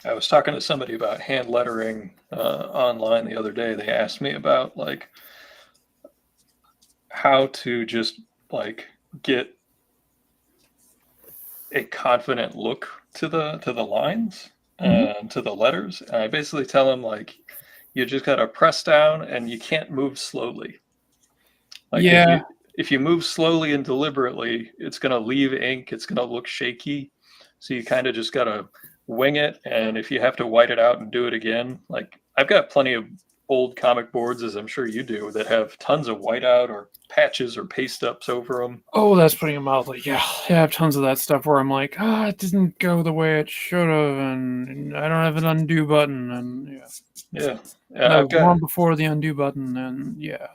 I was talking to somebody about hand lettering online the other day. They asked me about like how to just like get a confident look to the lines and to the letters. And I basically tell them like you just gotta press down and you can't move slowly. Like Yeah, if you move slowly and deliberately, it's gonna leave ink. It's gonna look shaky. So you kind of just gotta wing it. And if you have to white it out and do it again, like I've got plenty of old comic boards, as I'm sure you do, that have tons of whiteout or patches or paste ups over them. oh, that's putting it mildly. Yeah, I have tons of that stuff where I'm like, it didn't go the way it should have, and I don't have an undo button, and Yeah, I I've was got wrong before the undo button, and yeah.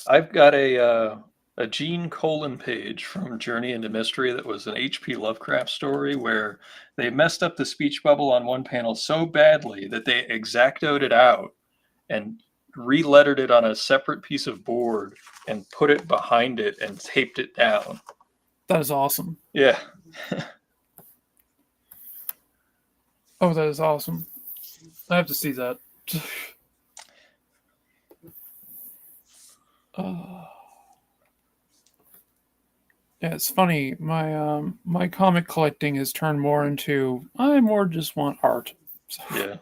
a Gene Colan page from Journey into Mystery that was an H.P. Lovecraft story where they messed up the speech bubble on one panel so badly that they exactoed it out and re-lettered it on a separate piece of board and put it behind it and taped it down. That is awesome. Yeah. Oh, that is awesome. I have to see that. Yeah, it's funny. My comic collecting has turned more into I more just want art. So, Yeah.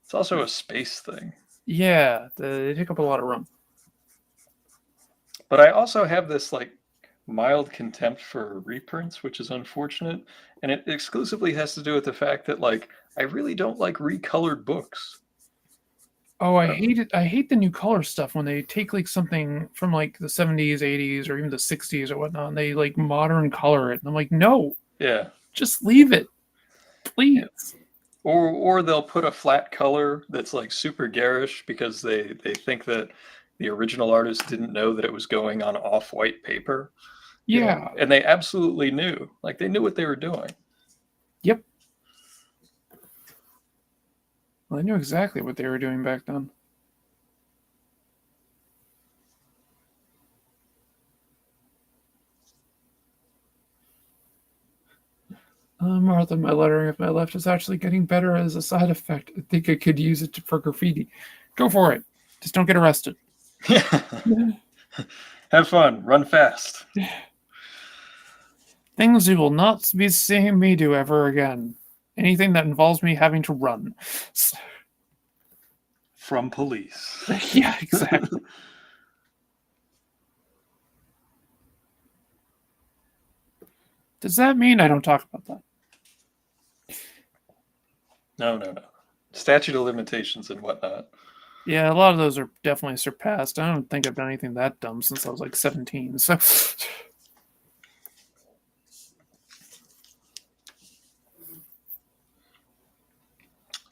It's also a space thing. yeah, they take up a lot of room. But I also have this like mild contempt for reprints, which is unfortunate. And it exclusively has to do with the fact that like I really don't like recolored books. Oh, I hate it. I hate the new color stuff when they take like something from like the 70s, 80s, or even the 60s or whatnot, and they like modern color it. And I'm like, no, Yeah. just leave it, please. Yeah. Or they'll put a flat color that's like super garish because they think that the original artist didn't know that it was going on off-white paper. You know, Yeah. and they absolutely knew. Like they knew what they were doing. Yep. Well, I knew exactly what they were doing back then. Martha, my lettering of my left is actually getting better as a side effect. I think I could use it for graffiti. Go for it. Just don't get arrested. Have fun. Run fast. Things you will not be seeing me do ever again. Anything that involves me having to run. From police. Yeah, exactly. Does that mean I don't talk about that? No. Statute of limitations and whatnot. Yeah, a lot of those are definitely surpassed. I don't think I've done anything that dumb since I was like 17. So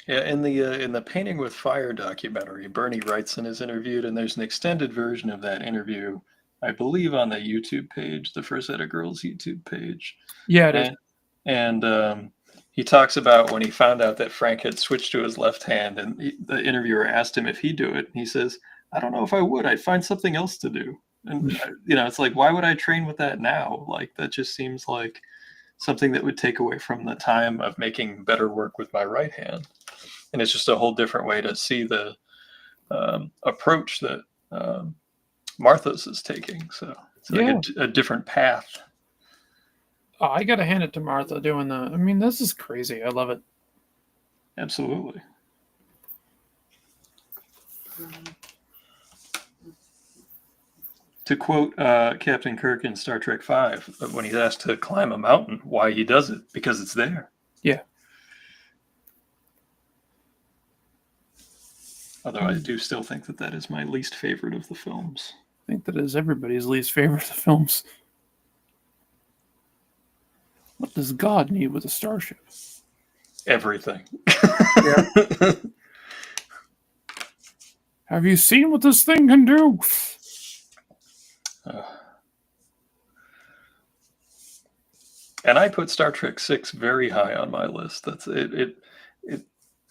Yeah, in the Painting with Fire documentary, Bernie Wrightson is interviewed, and there's an extended version of that interview, I believe, on the YouTube page, the First Edda Girls YouTube page. yeah, it is. And he talks about when he found out that Frank had switched to his left hand, and the interviewer asked him if he'd do it. And he says, "I don't know if I would. I'd find something else to do." And it's like, why would I train with that now? Like that just seems like something that would take away from the time of making better work with my right hand. And it's just a whole different way to see the approach that Martha's is taking. So it's like Yeah. a different path. Oh, I gotta hand it to Martha doing that. I mean, this is crazy. I love it. Absolutely. To quote Captain Kirk in Star Trek V, when he's asked to climb a mountain, why he does it? Because it's there. Yeah. Although I do still think that is my least favorite of the films. I think that is everybody's least favorite of the films. What does God need with a starship? Everything. Yeah. Have you seen what this thing can do? And I put Star Trek 6 very high on my list. That's it.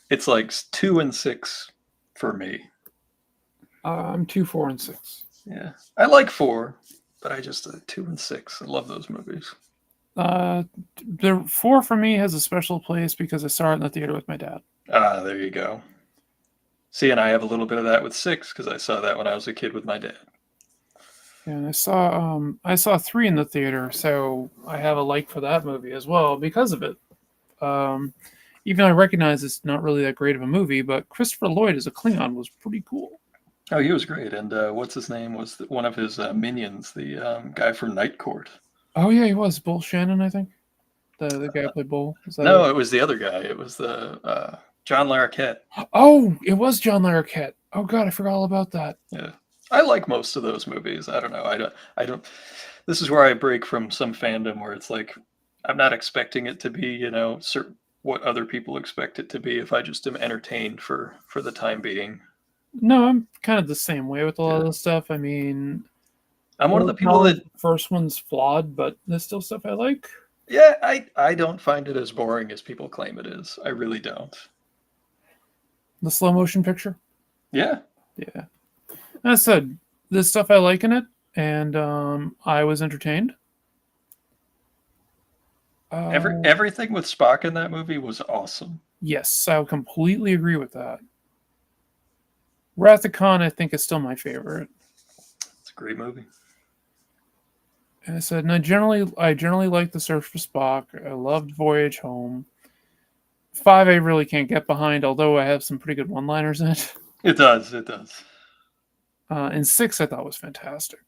It's like 2 and 6 for me. I'm 2, 4, and 6. Yeah, I like 4, but I just 2 and 6. I love those movies. The 4 for me has a special place because I saw it in the theater with my dad. Ah, there you go. See, and I have a little bit of that with 6 because I saw that when I was a kid with my dad. Yeah, and I saw 3 in the theater, so I have a like for that movie as well because of it. Even though I recognize it's not really that great of a movie, but Christopher Lloyd as a Klingon was pretty cool. Oh, he was great. And what's his name was one of his minions, the guy from Night Court. Oh yeah, he was Bull Shannon, I think. The guy who played Bull. No, it was the other guy. It was the John Larroquette. Oh, it was John Larroquette. Oh god, I forgot all about that. Yeah, I like most of those movies. I don't know. I don't. This is where I break from some fandom where it's like I'm not expecting it to be, certain what other people expect it to be. If I just am entertained for the time being. No, I'm kind of the same way with a lot of the stuff. I mean, I'm one of the people that the first one's flawed, but there's still stuff I like. Yeah, I don't find it as boring as people claim it is. I really don't. The slow motion picture. Yeah. Yeah. As I said, there's stuff I like in it, and I was entertained. Everything with Spock in that movie was awesome. Yes, I completely agree with that. Wrath of Khan, I think, is still my favorite. It's a great movie. And I said, and I generally like The Search for Spock. I loved Voyage Home. 5, I really can't get behind, although I have some pretty good one-liners in it. It does. It does. And 6, I thought was fantastic.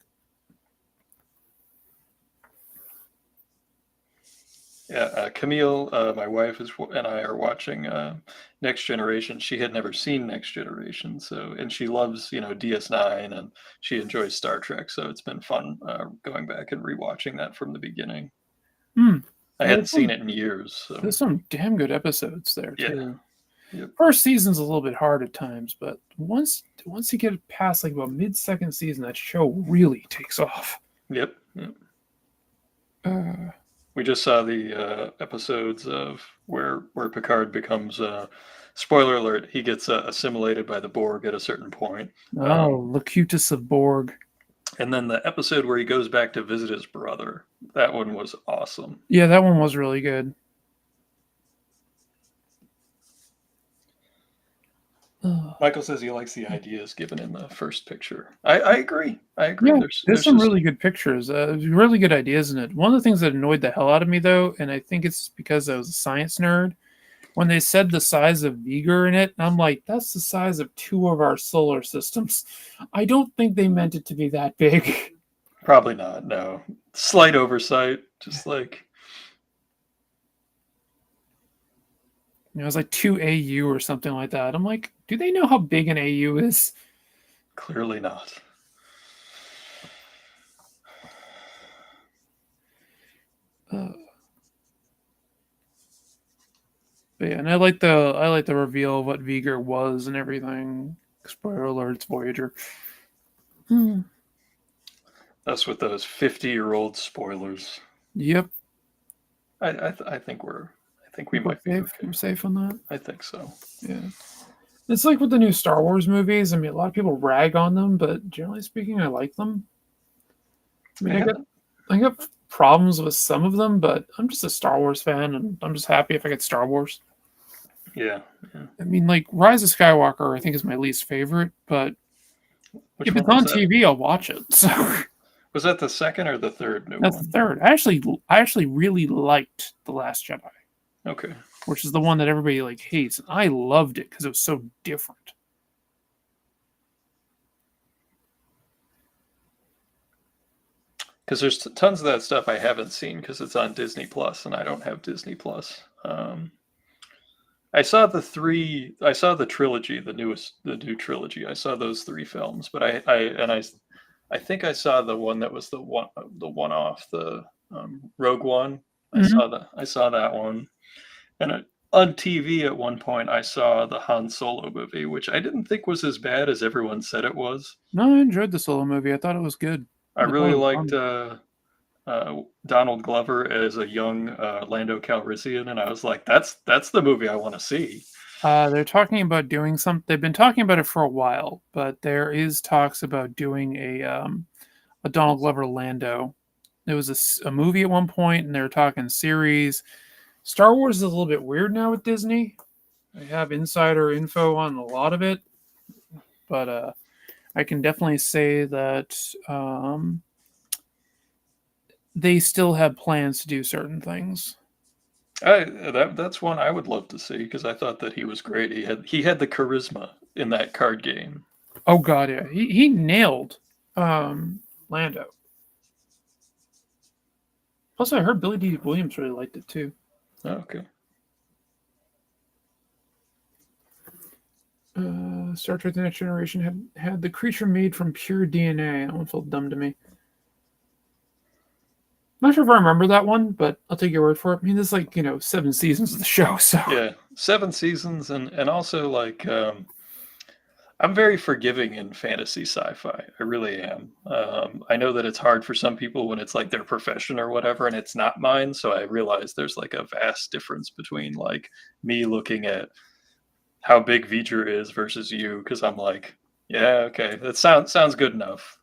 Yeah, Camille, my wife, and I are watching Next Generation. She had never seen Next Generation, and she loves DS9, and she enjoys Star Trek. So it's been fun going back and rewatching that from the beginning. I hadn't seen it in years. So. There's some damn good episodes there too. Yep. First season's a little bit hard at times, but once you get past like about mid-second season, that show really takes off. Yep. We just saw the episodes of where Picard becomes spoiler alert, he gets assimilated by the Borg at a certain point. Locutus of Borg. And then the episode where he goes back to visit his brother, that one was awesome. Yeah, that one was really good. Michael says he likes the ideas given in the first picture. I agree. Yeah, there's some really good pictures. Really good ideas in it. One of the things that annoyed the hell out of me, though, and I think it's because I was a science nerd, when they said the size of V'ger in it, and I'm like, that's the size of 2 of our solar systems. I don't think they meant it to be that big. Probably not, no. Slight oversight, just like... It was like 2 AU or something like that. I'm like, do they know how big an AU is? Clearly not. But yeah, and I like the reveal of what V'ger was and everything. Spoiler alert, it's Voyager. That's with those 50-year-old spoilers. Yep. I think we might be okay. We're safe on that. I think so. Yeah. It's like with the new Star Wars movies. I mean, a lot of people rag on them, but generally speaking, I like them. I mean, I got problems with some of them, but I'm just a Star Wars fan, and I'm just happy if I get Star Wars. Yeah. Yeah. I mean, like Rise of Skywalker, I think is my least favorite, but Which if one it's was on that? TV, I'll watch it. So Was that the second or the third new that's the one? third. I actually really liked The Last Jedi, Okay. which is the one that everybody like hates. And I loved it because it was so different. Because there's tons of that stuff I haven't seen because it's on Disney Plus, and I don't have Disney Plus. I saw I saw the trilogy, the new trilogy. I saw those three films, but I think I saw the one that was the one off the Rogue One. Hmm. I saw that one, and on TV at one point I saw the Han Solo movie, which I didn't think was as bad as everyone said it was. No, I enjoyed the solo movie. I thought it was good. I I thought really it was liked fun. Donald Glover as a young Lando Calrissian, and I was like, that's the movie I want to see. They're talking about doing some. They've been talking about it for a while, but there is talks about doing a Donald Glover Lando. There was a movie at one point, and they were talking series. Star Wars is a little bit weird now with Disney. They have insider info on a lot of it, but I can definitely say that they still have plans to do certain things. That's one I would love to see because I thought that he was great. He had the charisma in that card game. Oh God, yeah, he nailed Lando. Plus, I heard Billy D. Williams really liked it too. Okay. Star Trek: The Next Generation had the creature made from pure DNA. That one felt dumb to me. Not sure if I remember that one, but I'll take your word for it. I mean, there's like 7 seasons of the show, so Yeah, 7 seasons, and also like I'm very forgiving in fantasy sci-fi. I really am. I know that it's hard for some people when it's like their profession or whatever, and it's not mine. So I realize there's like a vast difference between like me looking at how big V'ger is versus you, because I'm like, yeah, okay, that sounds good enough.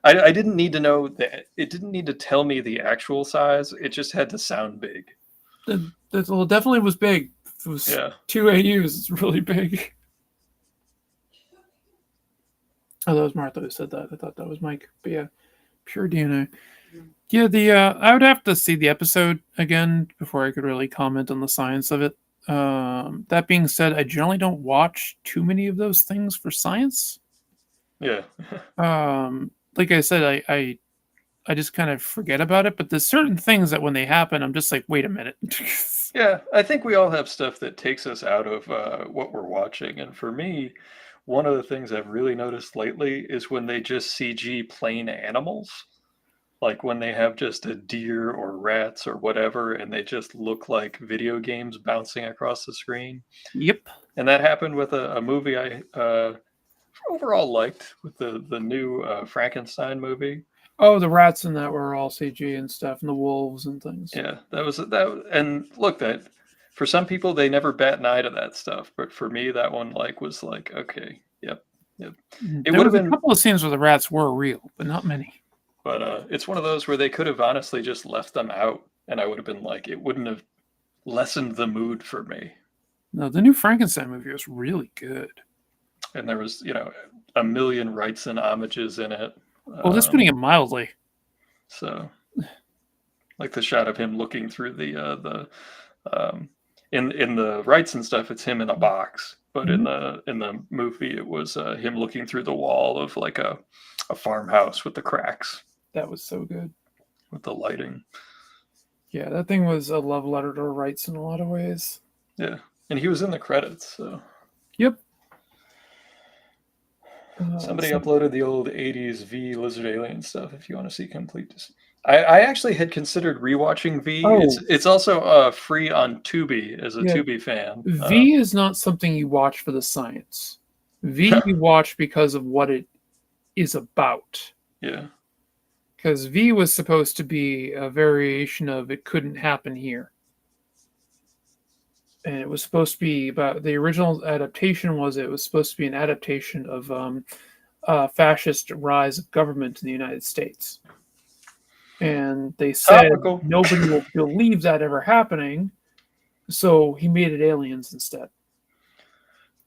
I didn't need to know that. It didn't need to tell me the actual size. It just had to sound big. well, it definitely was big. It was Yeah. 2 AUs. It's really big. Oh, that was Martha who said that. I thought that was Mike. But yeah, pure DNA. Yeah, the I would have to see the episode again before I could really comment on the science of it. That being said, I generally don't watch too many of those things for science. Yeah. Like I said, I just kind of forget about it. But there's certain things that when they happen, I'm just like, wait a minute. Yeah, I think we all have stuff that takes us out of what we're watching. And for me, one of the things I've really noticed lately is when they just CG plain animals, like when they have just a deer or rats or whatever, and they just look like video games bouncing across the screen. Yep. And that happened with a movie I overall liked with the new Frankenstein movie. Oh, the rats in that were all CG and stuff, and the wolves and things. Yeah, and look, that for some people they never bat an eye to that stuff, but for me that one like was like, okay, yep, yep. It There would have was a been, couple of scenes where the rats were real, but not many. but it's one of those where they could have honestly just left them out, and I would have been like, it wouldn't have lessened the mood for me. No, the new Frankenstein movie was really good. And there was, a million rights and homages in it. Well, that's putting it mildly. So, like the shot of him looking through um, in the rights and stuff, it's him in a box. But Mhm. in the movie, it was him looking through the wall of like a farmhouse with the cracks That was so good. with the lighting. Yeah, that thing was a love letter to rights in a lot of ways. Yeah, and he was in the credits. So Yep. somebody So, uploaded the old '80s V Lizard Alien stuff. If you want to see complete, I actually had considered rewatching V. oh, It's also free on Tubi as a yeah. Tubi fan. V is not something you watch for the science. V you watch because of what it is about. Yeah. Because V was supposed to be a variation of It Couldn't Happen Here. And it was supposed to be about the original adaptation was it was supposed to be an adaptation of fascist rise of government in the United States. and they said Topical. nobody will believe that ever happening, so he made it aliens instead.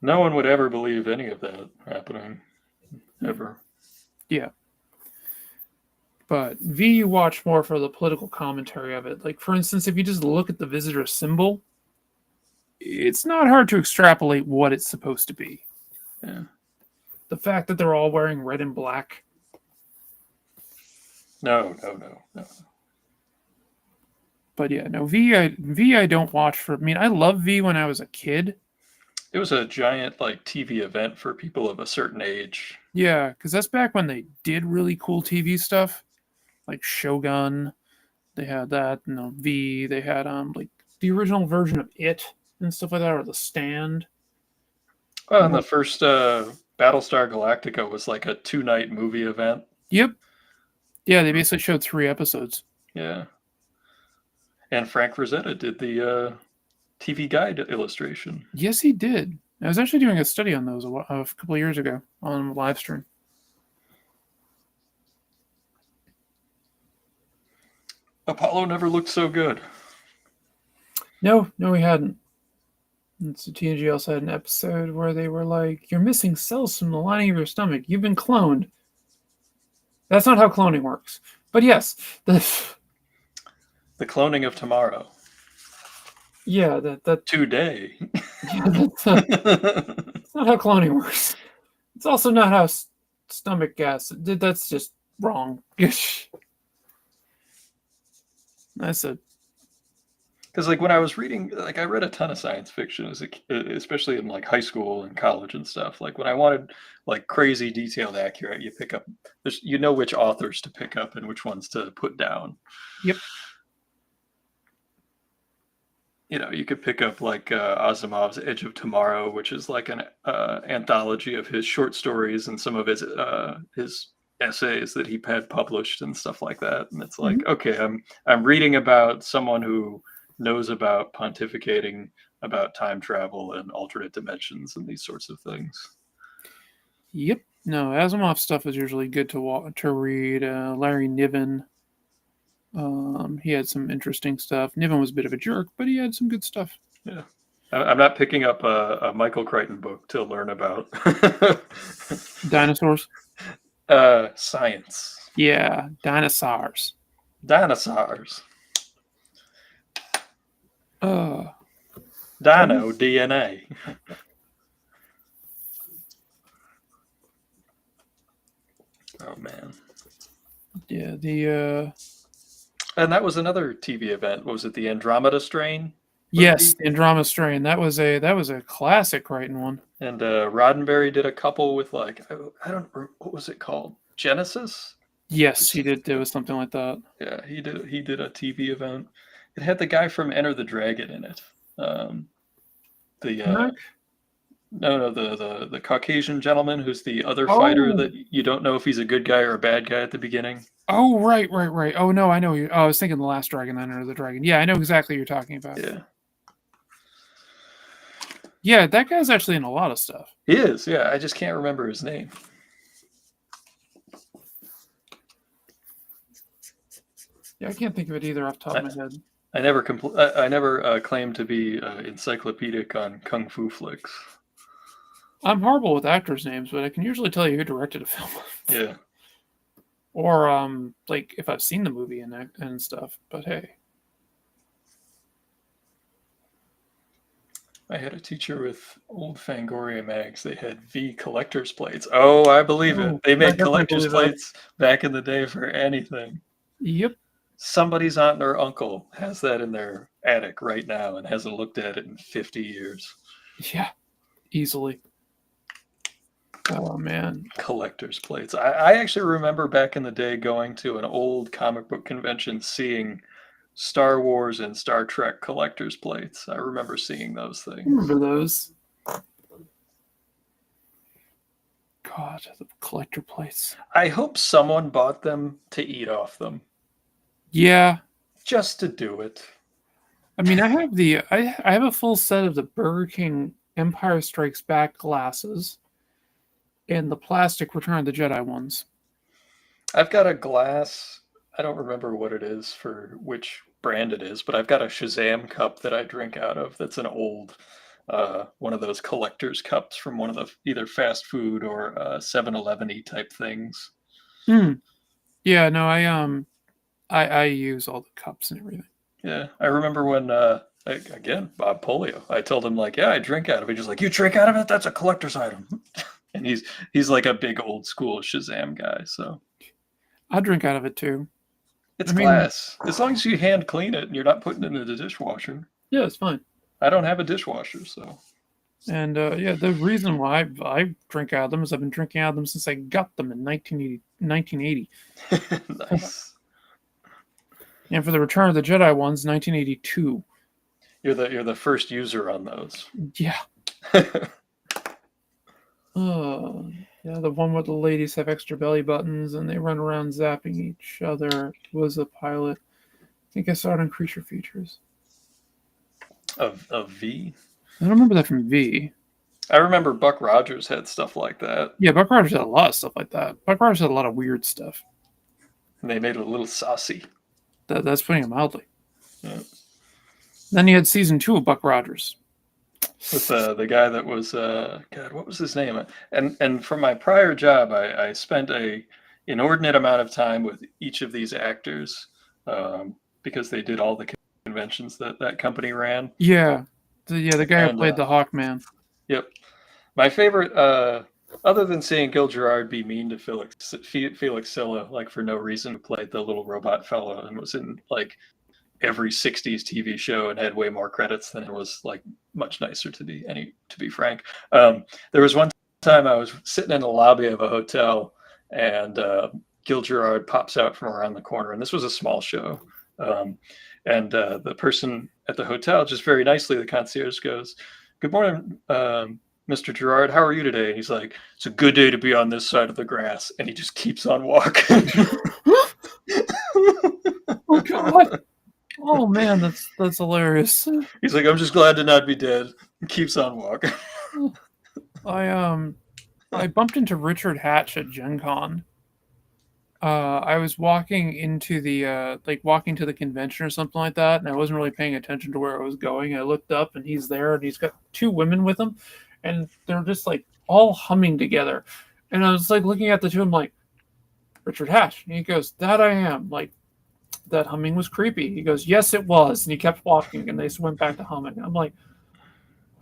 No one would ever believe any of that happening. Ever. Yeah. But V, you watch more for the political commentary of it. Like, for instance, if you just look at the visitor symbol, it's not hard to extrapolate what it's supposed to be. Yeah. The fact that they're all wearing red and black. No. But yeah, no, V I don't watch for. I mean, I love V when I was a kid. It was a giant like TV event for people of a certain age. Yeah, because that's back when they did really cool TV stuff, like Shogun. They had that, V. They had like the original version of It and stuff like that, or The Stand. Well, and the first Battlestar Galactica was like a 2-night movie event. Yep. Yeah, they basically showed 3 episodes. Yeah. And Frank Rosetta did the TV guide illustration. Yes, he did. I was actually doing a study on those a couple of years ago on live stream. Apollo never looked so good. No, he hadn't. And so TNG also had an episode where they were like, "You're missing cells from the lining of your stomach. You've been cloned." That's not how cloning works. But yes, The cloning of tomorrow. yeah, that Today. yeah, that's not how cloning works. It's also not how stomach gas. That's just wrong. That's a Because like when I was reading, like I read a ton of science fiction, especially in like high school and college and stuff. Like when I wanted like crazy detailed, accurate, you pick up. You know which authors to pick up and which ones to put down. Yep. You could pick up like Asimov's Edge of Tomorrow, which is like an anthology of his short stories and some of his essays that he had published and stuff like that. And it's like, okay, I'm reading about someone who knows about pontificating about time travel and alternate dimensions and these sorts of things. Yep. No, Asimov stuff is usually good to read. Larry Niven. He had some interesting stuff. Niven was a bit of a jerk, but he had some good stuff. Yeah. I'm not picking up a Michael Crichton book to learn about Dinosaurs. Science. Yeah, dinosaurs. Dinosaurs. Uh, Dino DNA. Oh man. Yeah, And that was another TV event. What was it, the Andromeda Strain? Movie? Yes, the Andromeda Strain. That was a classic Crichton one. And Roddenberry did a couple with like I don't remember, what was it called? Genesis? Yes, he did. It was something like that. Yeah, he did a TV event. It had the guy from Enter the Dragon in it. The Caucasian gentleman who's the other fighter that you don't know if he's a good guy or a bad guy at the beginning. Oh, right. Oh, no, I know you. Oh, I was thinking The Last Dragon, then Enter the Dragon. Yeah, I know exactly what you're talking about. Yeah. Yeah, that guy's actually in a lot of stuff. He is, yeah. I just can't remember his name. Yeah, I can't think of it either off the top of my head. I never claimed to be encyclopedic on kung fu flicks. I'm horrible with actors' names, but I can usually tell you who directed a film. Yeah. Or like if I've seen the movie and stuff. But hey, I had a teacher with old Fangoria mags. They had V collector's plates. Oh, I believe it. They made collector's plates back in the day for anything. Yep. Somebody's aunt or uncle has that in their attic right now and hasn't looked at it in 50 years. Yeah, easily. Oh man, collector's plates. I actually remember back in the day going to an old comic book convention, seeing Star Wars and Star Trek collector's plates. I remember seeing those things. I remember those. God, the collector plates. I hope someone bought them to eat off them. Yeah, just to do it. I mean, I have a full set of the Burger King Empire Strikes Back glasses and the plastic Return of the Jedi ones. I've got a glass I don't remember what it is for which brand it is, but I've got a Shazam cup that I drink out of. That's an old one of those collector's cups from one of the either fast food or 7-Eleven-y type things. Hmm. Yeah, no, I use all the cups and everything. Yeah, I remember when again Bob Polio. I told him like, yeah, I drink out of it. He's like, you drink out of it? That's a collector's item. And he's like a big old school Shazam guy. So I drink out of it too. it's I mean, glass. As long as you hand clean it and you're not putting it in the dishwasher. yeah, it's fine. I don't have a dishwasher, so And yeah, the reason why I drink out of them is I've been drinking out of them since I got them in 1980. nice. And for the Return of the Jedi ones, 1982. You're the first user on those. Yeah. Yeah, the one where the ladies have extra belly buttons and they run around zapping each other was a pilot. I think I saw it on Creature Features. Of V. I don't remember that from V. I remember Buck Rogers had stuff like that. Yeah, Buck Rogers had a lot of stuff like that. Buck Rogers had a lot of weird stuff. And they made it a little saucy. That's putting it mildly. Yeah. Then you had season 2 of Buck Rogers. With the guy that was God, what was his name? And from my prior job, I spent a inordinate amount of time with each of these actors because they did all the conventions that company ran. Yeah, the guy who played the Hawkman. Yep, my favorite, other than seeing Gil Gerard be mean to Felix Silla, like for no reason, who played the little robot fellow and was in like every 60s TV show and had way more credits than it was like much nicer to be frank. There was one time I was sitting in the lobby of a hotel and Gil Gerard pops out from around the corner, and this was a small show. And the person at the hotel just very nicely, the concierge goes, "Good morning, Mr. Gerard. How are you today?" And he's like, "It's a good day to be on this side of the grass." And he just keeps on walking. Oh God. Oh man, that's hilarious. He's like, "I'm just glad to not be dead." He keeps on walking. I bumped into Richard Hatch at Gen Con. I was walking into the walking to the convention or something like that, and I wasn't really paying attention to where I was going. I looked up and he's there, and he's got 2 women with him, and they're just like all humming together. And I was like looking at the two, I'm like, Richard Hatch. And he goes, "That I am." Like, that humming was creepy. He goes, "Yes, it was." And he kept walking, and they just went back to humming. I'm like,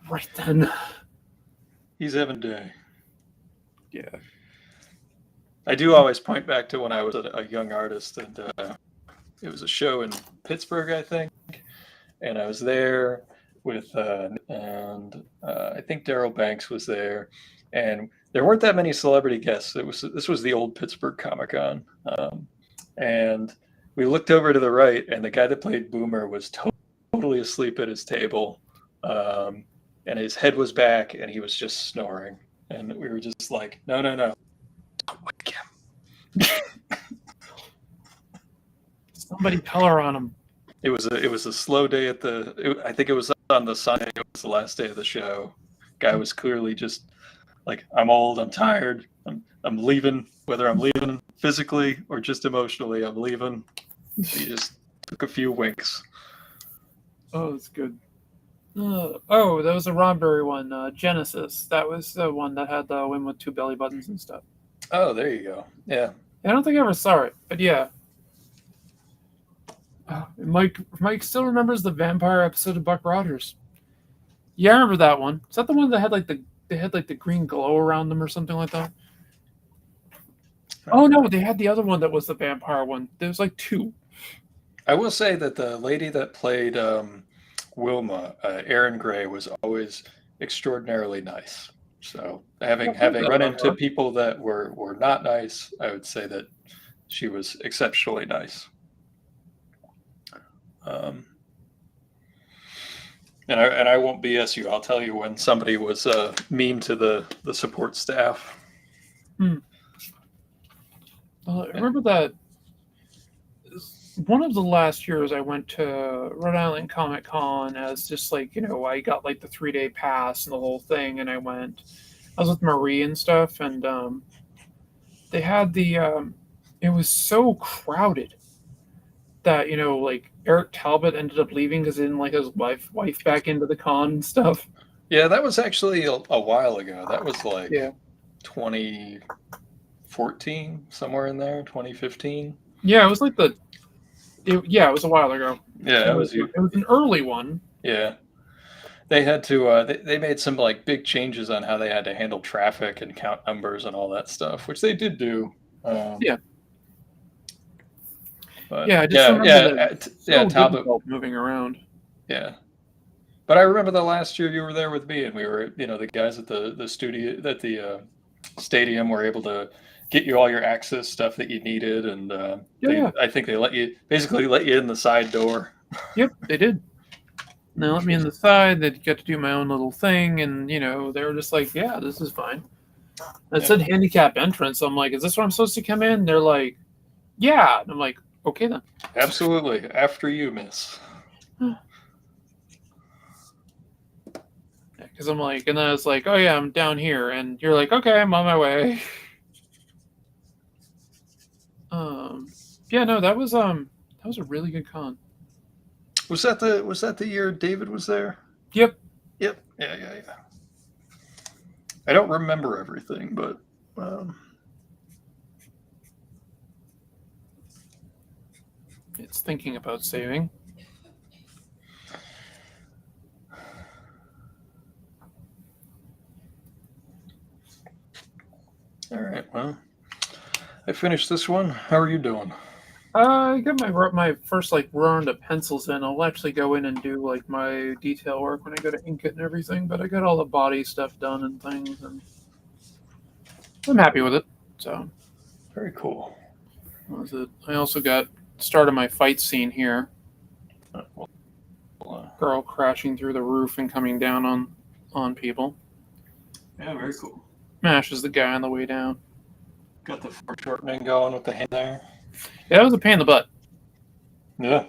right then. He's having a day. Yeah. I do always point back to when I was a young artist, and it was a show in Pittsburgh, I think, and I was there with and I think Daryl Banks was there, and there weren't that many celebrity guests. This was the old Pittsburgh Comic Con, and we looked over to the right, and the guy that played Boomer was totally asleep at his table, and his head was back, and he was just snoring, and we were just like, no, don't wake him. Somebody color on him. It was a slow day at I think it was on the Sunday. It was the last day of the show. Guy was clearly just like, I'm old, I'm tired, I'm leaving. Whether I'm leaving physically or just emotionally, I'm leaving. He just took a few winks. Oh, that's good. Oh, that was a Roddenberry one, Genesis. That was the one that had the women with 2 belly buttons and stuff. Oh, there you go. Yeah. I don't think I ever saw it, but yeah. Mike still remembers the vampire episode of Buck Rogers. Yeah, I remember that one. Is that the one that had the green glow around them or something like that? Oh no, they had the other one that was the vampire one. There was like 2. I will say that the lady that played Wilma, Erin Gray, was always extraordinarily nice. So having run into people that were not nice, I would say that she was exceptionally nice. And I won't BS you. I'll tell you when somebody was mean to the support staff. I remember that one of the last years I went to Rhode Island Comic Con as just like, I got like the 3-day pass and the whole thing, and I was with Marie and stuff, and they had it was so crowded. that like Eric Talbot ended up leaving because he didn't like his wife back into the con and stuff. Yeah, that was actually a while ago. That was like Yeah. 2014, somewhere in there, 2015. Yeah, it was like it was a while ago. Yeah, It it was, was you. it was an early one. Yeah, they had to. They made some like big changes on how they had to handle traffic and count numbers and all that stuff, which they did do. Um, Yeah. but Yeah, I just yeah, remember yeah, that yeah. so Talbot. difficult moving around. Yeah, but I remember the last year you were there with me, and we were, the guys at the studio at the stadium were able to get you all your access stuff that you needed, and Yeah, yeah. I think they let you in the side door. Yep, they did. And they let Which me in was the side. They got to do my own little thing, and they were just like, "Yeah, this is fine." It yeah, said handicap entrance. So I'm like, "Is this where I'm supposed to come in?" They're like, "Yeah." And I'm like, "Okay then." absolutely. After you, miss. Because I'm like, and then it's like, "Oh yeah, I'm down here," and you're like, "Okay, I'm on my way." Um, yeah, no, that was a really good con. Was that the year David was there? Yep. Yep. Yeah, yeah, yeah. I don't remember everything, but um, It's thinking about saving. all right. Well, I finished this one. How are you doing? I got my first like round of pencils in. I'll actually go in and do like my detail work when I go to ink it and everything. But I got all the body stuff done and things, and I'm happy with it. So Very cool. that was it. I also got started my fight scene here. Well, Girl crashing through the roof and coming down on people. yeah, very cool. Smashes the guy on the way down. Got the foreshortening going with the hand there. Yeah, that was a pain in the butt. Yeah,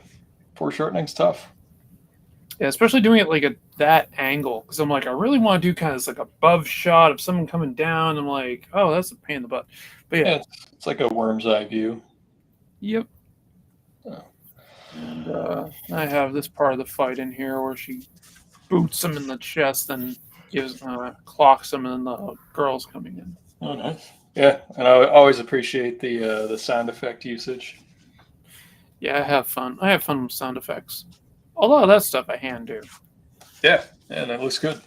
foreshortening's tough. Yeah, especially doing it like at that angle because I'm like, I really want to do kind of this like above shot of someone coming down. I'm like, oh, that's a pain in the butt. But yeah, Yeah, it's like a worm's eye view. yep. Oh. And I have this part of the fight in here where she boots him in the chest and gives clocks him, and then the girl's coming in. Oh, nice. Yeah, and I always appreciate the sound effect usage. Yeah, I have fun. I have fun with sound effects. A lot of that stuff I hand do. Yeah, and that looks good.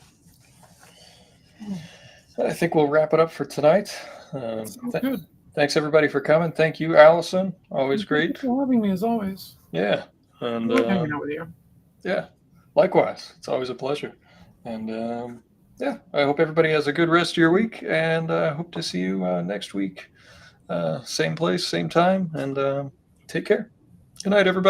I think we'll wrap it up for tonight. Sounds good. Thanks everybody for coming. Thank you, Allison. Always Thank you great. for having me as always. Yeah, I and love hanging out with you. yeah, likewise. It's always a pleasure. And yeah, I hope everybody has a good rest of your week, and I hope to see you next week. Same place, same time, and take care. Good night, everybody.